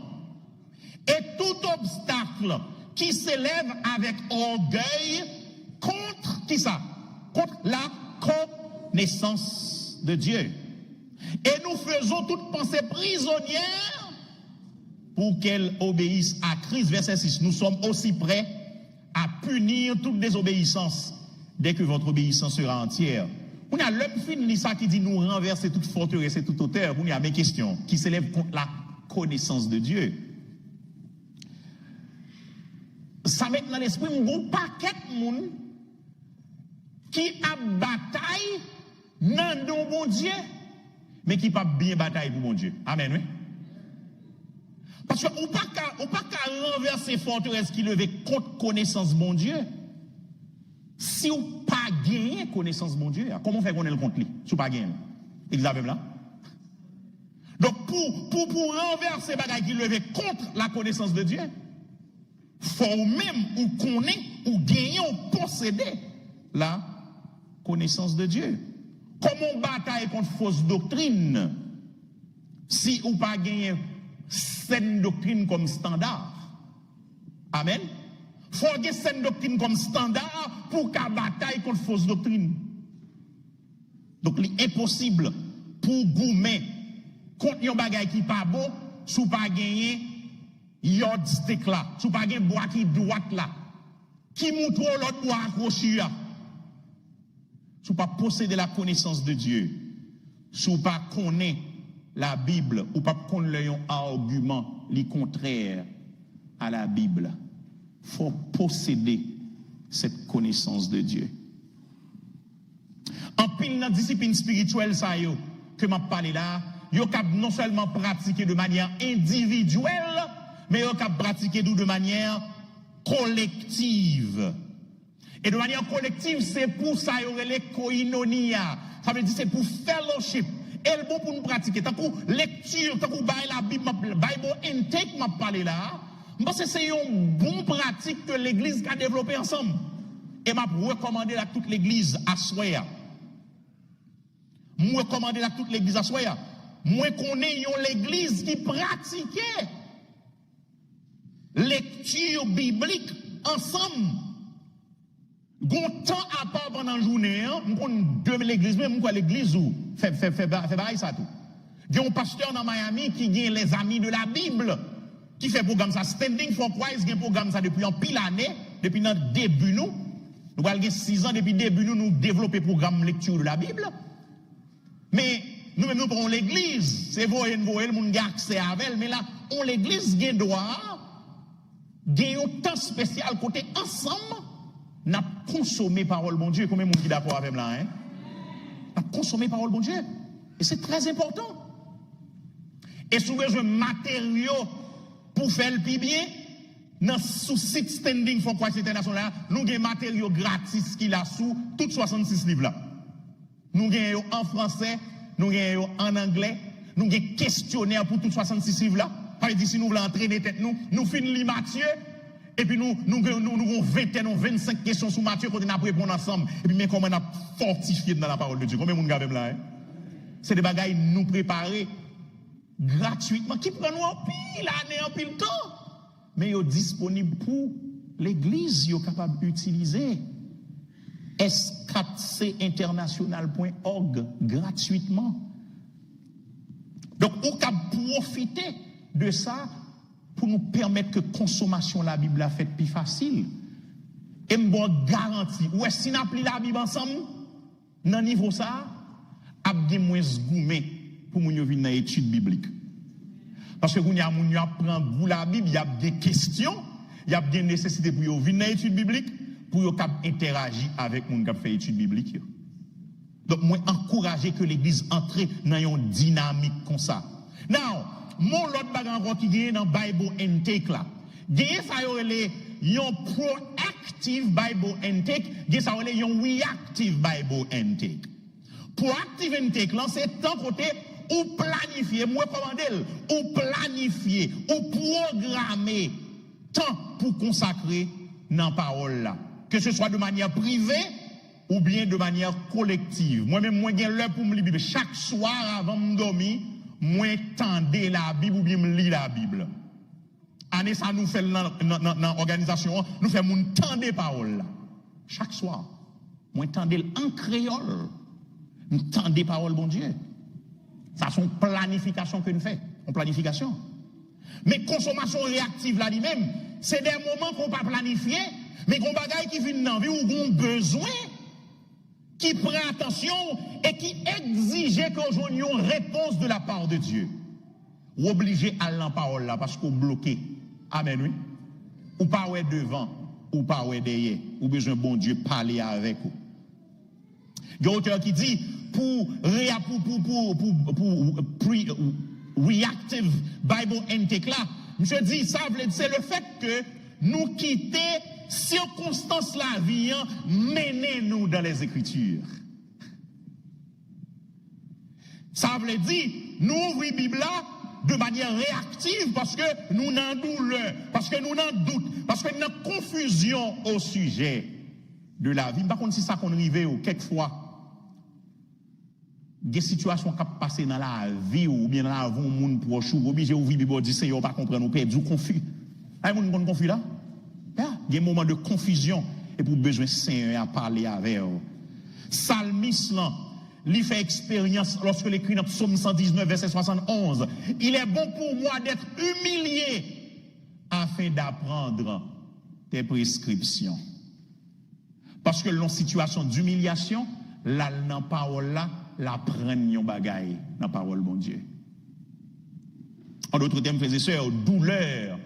et tout obstacle qui s'élève avec orgueil contre qui ça? Contre la connaissance de Dieu. Et nous faisons toute pensée prisonnière pour qu'elle obéisse à Christ. Verset 6. Nous sommes aussi prêts à punir toute désobéissance dès que votre obéissance sera entière. On a l'homme fini ça qui dit nous renverser toute forteresse et toute hauteur. On y a mes questions qui s'élèvent contre la connaissance de Dieu. Ça met dans l'esprit un paquet de monde qui a bataille dans le bon Dieu, mais qui pas bien bataille pour bon Dieu. Amen, oui. Parce que on pas qu'à renverser forteresse qui levait contre connaissance bon Dieu. Si on pas gagné connaissance bon Dieu, comment faire qu'on ait le contre lui? Si on pas gagné. Exactement là. Donc pour renverser bagaille qui levait contre la connaissance de Dieu, faut même ou connaître ou gagner ou posséder la connaissance de Dieu. Comment on bataille contre fausse doctrine si ou pas gagner saine doctrine comme standard? Amen. Faut gagner saine doctrine comme standard pour qu'à bataille contre fausse doctrine. Donc c'est impossible pour goumer contre un bagage qui pas bon sous pas gagner yardstick là, sous pas gagner bois qui droite là, qui montre l'autre bois accroché là. Sous pas posséder la connaissance de Dieu, sous pas connaître la Bible ou pas connaître un argument li contraire à la Bible. Faut posséder cette connaissance de Dieu. En pile dans discipline spirituelle ça yo que m'a parlé là, yo cap non seulement pratiquer de manière individuelle, mais yo cap pratiquer de manière collective. Et de manière collective, c'est pour ça yo relé koinonia. Ça veut dire c'est pour fellowship. Et le bon pour nous pratiquer, tant pour lecture, tant pour bailler la Bible intake m'a parlé là. Parce que c'est une bonne pratique que l'église a développé ensemble. Et m'a recommandé à toute l'église à soya. Moi recommandé à toute l'église à soya. Moi connais l'église qui pratiquait lecture biblique ensemble. Gon temps à part pendant la journée, on connaît deux l'église, même quoi l'église où fait ça tout. Il y a un pasteur dans Miami qui gagne les amis de la Bible, qui fait programme ça Standing for Christ, qui programme ça depuis en pile année, depuis notre début nous avons 6 ans depuis le début nous développer programme lecture de la Bible. Mais nous-mêmes nous prenons l'église, c'est vous le monde a accès à elle, mais là on l'église gagne droit, gagne un temps spécial côté ensemble. N'a consommé parole bon Dieu. Combien de monde qui d'accord avec là, hein? N'a consommé parole bon Dieu. Et c'est très important. Et si vous avez matériaux pour faire le plus bien, dans sous site Standing for Christ International, nous avons matériaux gratis qui là sous toutes 66 livres là. Nous avons en français, nous avons en anglais, nous avons questionnaire pour toutes 66 livres là. Par exemple, si nous voulons entraîner tête nous finissons Matthieu. Et puis nous avons 20 ou 25 questions sur Matthieu qu'on a répondre ensemble. Et puis mais comment on a fortifié dans la parole de Dieu. Combien de monde avez là? Hein? C'est des bagailles nous préparer gratuitement. Qui prennent en pile l'année, en pile temps. Mais ils sont disponibles pour l'église. Ils sont capables d'utiliser s4cinternational.org gratuitement. Donc on peut profiter de ça pour nous permettre que consommation de la Bible a fait plus facile. Et m'bon garanti, ou est-ce si n'a pris la Bible ensemble, dans niveau ça, a gen moins goumé pour moun yo vinn dans étude biblique. Parce que moun yo apprend goût la Bible, il y a des questions, il y a des nécessités pour yo vinn dans étude biblique, pour yo cap interagir avec moun qui fait étude biblique. Donc moi encourager que l'église entre dans une dynamique comme ça. Now, mon l'autre bagage encore qui gagne dans Bible intake là. Gagne ça yo les yon proactive Bible intake, gagne ça yo yon reactive Bible intake. Proactive intake là c'est tant côté ou planifier, moi commander ou planifier, ou programmer temps pour consacrer dans parole là. Que ce soit de manière privée ou bien de manière collective. Moi-même, moi, j'ai l'heure pour me lire la Bible. Chaque soir, avant de dormir, moi, tendez la Bible ou bien me lire la Bible. Année, ça nous fait dans l'organisation, nous faisons tendez parole là. Chaque soir. Moi, tendez en créole. Nous tendez parole, bon Dieu. Ça, c'est une planification que nous faisons. Une planification. Mais consommation réactive là, lui-même, c'est des moments qu'on ne peut pas planifier, mais qu'on bagaille qui viennent dans la vie ou qu'on a besoin, qui prend attention et qui exige qu'on ait une réponse de la part de Dieu. Ou obligé à la parole là parce qu'on bloqué. Amen, oui. Ou pas ouais devant, ou pas ouais derrière. Ou besoin bon Dieu parler avec vous. Il y a un auteur qui dit pour reactive Bible intake là, monsieur dit ça c'est le fait que nous quitter circonstances la vie, menez-nous dans les Écritures. Ça veut dire, nous ouvrons la Bible là de manière réactive parce que nous n'en douleur, parce que nous n'en doute, parce que nous n'en confusion au sujet de la vie. Par contre, si ça qu'on arrive, quelquefois, des situations qui passent dans la vie ou bien dans la vie, où monde proche ou obligé ouvrir la Bible, dire Seigneur, pas comprendre, nous perdons, confus. Est-ce que vous confus là? Il y a un moment de confusion et pour besoin Seigneur à parler avec eux. Psalmiste, il fait expérience lorsque l'écrit dans Psaume 119, verset 71. Il est bon pour moi d'être humilié afin d'apprendre tes prescriptions. Parce que dans situation d'humiliation, là, dans la parole là, la prenne yon bagaille dans la parole, bon Dieu. En d'autres termes, frères et sœurs, douleur,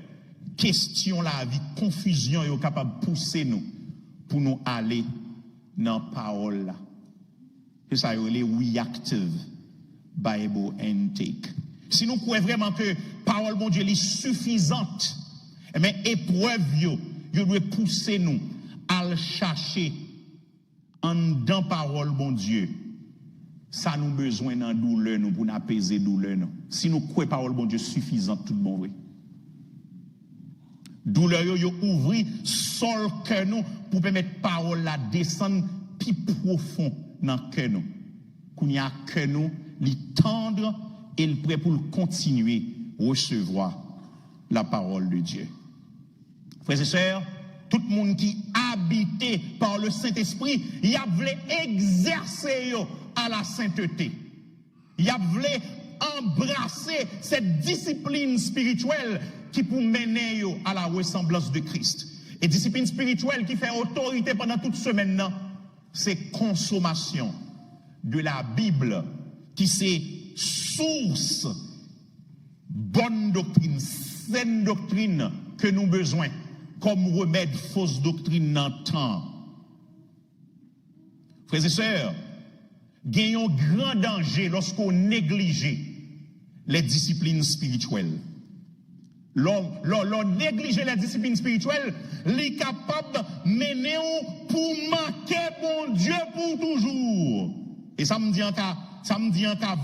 question la vie, confusion, est capable de pousser nous pour nous aller dans la parole là. Que ça y est, reactive Bible intake. Si nous croyons vraiment que la parole bon Dieu est suffisante, mais épreuve yo doit pousser nous à le chercher en dans parole bon Dieu. Ça nous besoin dans douleur nous pour apaiser douleur nous. Si nous croyons parole bon Dieu suffisante tout bon vrai. Douleur yo ouvri sol cœur nous pour permettre parole la descendre plus profond dans cœur nous. Qu'on y a cœur nous li tendre et le prêt pour continuer recevoir la parole de Dieu. Frères et sœurs, tout le monde qui habité par le Saint-Esprit, il a voulu exercer à la sainteté. Il a voulu embrasser cette discipline spirituelle qui peut mener à la ressemblance de Christ. Et discipline spirituelle qui fait autorité pendant toute semaine, c'est consommation de la Bible qui c'est source bonne doctrine, saine doctrine que nous avons besoin comme remède fausse doctrine dans le temps. Frères et sœurs, il y a un grand danger lorsqu'on néglige les disciplines spirituelles. L'on néglige les disciplines spirituelles, les capables de mener pour manquer bon Dieu pour toujours. Et ça me dit en cas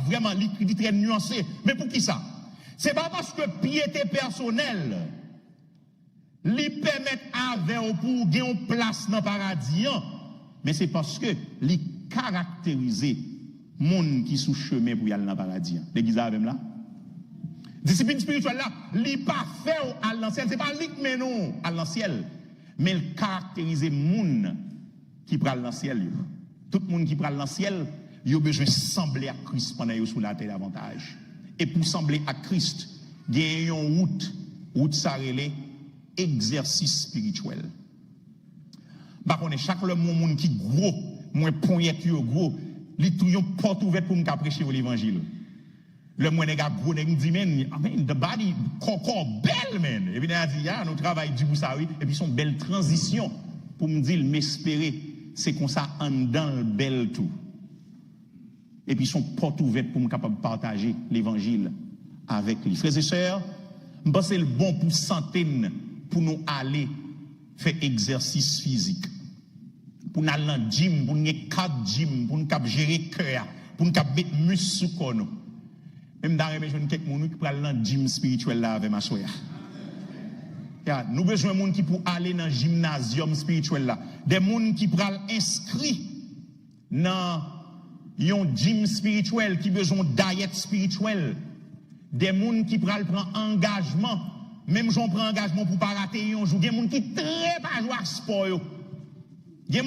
vraiment très nuancé. Mais pour qui ça? C'est pas parce que piété personnelle lui permet avec pour gagner une place dans le paradis, mais c'est parce que lui caractériser monde qui sous chemin pour y aller dans le paradis. L'église avec là. Discipline spirituelle là, lui pas fait à l'ancien, c'est pas lui qui mène non à l'ancien, mais il caractérise monde qui prend l'ancien. Tout le monde qui prend l'ancien, il a besoin de sembler à Christ pendant qu'il est sous la terre davantage. Et pour sembler à Christ, il y a une route ça relève exercice spirituel. Bah on est chaque le monde qui gros, moins poignette gros, li tout yon porte ouverte pour me prêcher l'évangile. Le moins nèg gros nèg dit men, I mean the body corps belle man. Et puis il a dit nous travail du pour ça oui et puis son belle transition pour me dire m'espérer c'est comme ça en dans le bel tout. Et puis son porte ouverte pour me capable partager l'évangile avec les frères et sœurs. Je pense que c'est le bon pour santé pour nous aller faire exercice physique. Pour nous aller dans le gym, pour nous faire 4 gym, pour nous gérer le cœur, pour nous mettre muscle sous corps. Même dans les gens qui prennent aller dans le gym spirituel là avec ma soeur. Nous avons besoin de gens qui pour aller dans le gymnasium spirituel là. Des gens qui prennent inscrit dans un gym spirituel qui besoin de diète spirituelle. Des gens qui prennent engagement. Même j'en prends engagement pour ne pas rater un jour. Des gens qui très pas jouer à sport. Des gens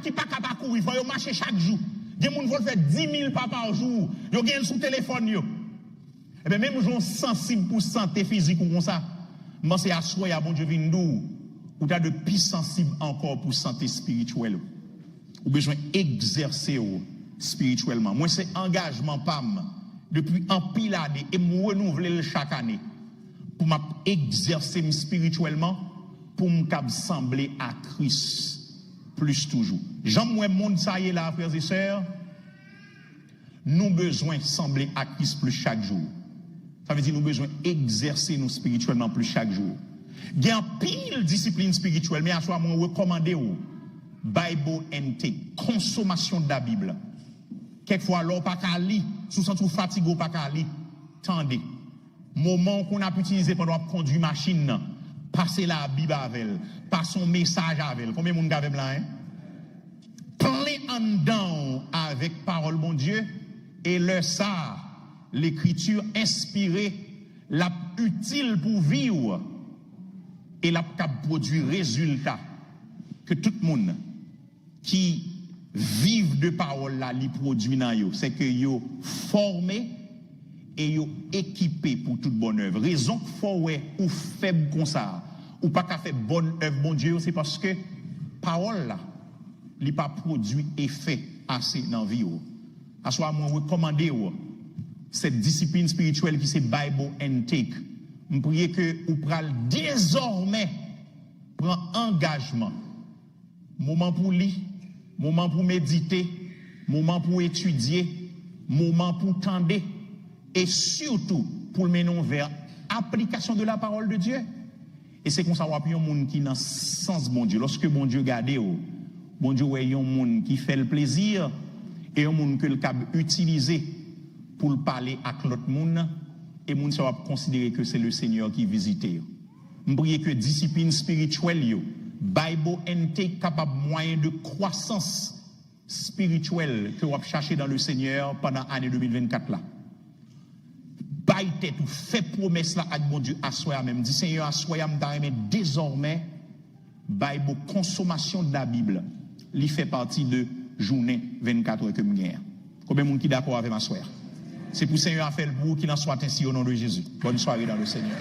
qui pas capable courir, il faut marcher chaque jour. Des gens qui veulent faire 10 000 pas par jour. Ils ont sous téléphone. Et bien même gens sensibles pour santé physique ou comme ça. Moi c'est à soi à bon Dieu vient nous ou t'as de plus sensible encore pour santé spirituelle. Ou besoin exercer spirituellement. Moi c'est engagement PAM depuis un pile d'années et me renouveler chaque année pour m'exercer spirituellement pour me sembler à Christ plus toujours. Jean moi monde ça y est là frères et sœurs. Nous besoin sembler à Christ plus chaque jour. Ça veut dire nous besoin exercer nous spirituellement plus chaque jour. Il y a pile discipline spirituelle mais à soi moi recommander Bible intake, consommation de la Bible. Quelquefois l'on pas qu'à lire, sous sens fatigué pas qu'à lire. Tendez. Moment qu'on a pu utiliser pendant conduire machine, passer la Bible avec elle, passer son message avec elle. Combien de monde avez là hein? Plein en dedans avec parole bon Dieu et le ça l'écriture inspirée, la utile pour vivre et la produire résultat que tout le monde qui vivent de parole là li produit dans yo, c'est que yo formé et yo équipé pour toute bonne œuvre. Raison que faut ou faible comme ça ou pas qu'à faire bonne œuvre bon Dieu, c'est parce que parole là li pas produit effet assez dans vie yo. À soit moi recommander cette discipline spirituelle qui c'est Bible intake. Je prie que vous pral désormais prendre engagement. Moment pour lire, moment pour méditer, moment pour étudier, moment pour tendre et surtout pour mener vers application de la parole de Dieu. Et c'est comme ça qu'on a un monde qui dans sens bon Dieu. Lorsque bon Dieu garde, bon Dieu est un monde qui fait le plaisir et un monde que le cap utiliser pour parler à l'autre monde et moun va considérer que c'est le Seigneur qui visite. Je prie que discipline spirituelle Bible intake capable moyen de croissance spirituelle que vous chercher dans le Seigneur pendant l'année 2024 là. Baille tête ou fait promesse là avec mon Dieu à soi même. Dit Seigneur à soi mais désormais Bible consommation de la Bible, il fait partie de journée 24 heures que me gagne. Combien de monde qui d'accord avec ma soeur? C'est pour le Seigneur à faire le bout qu'il en soit ainsi au nom de Jésus. Bonne soirée dans le Seigneur.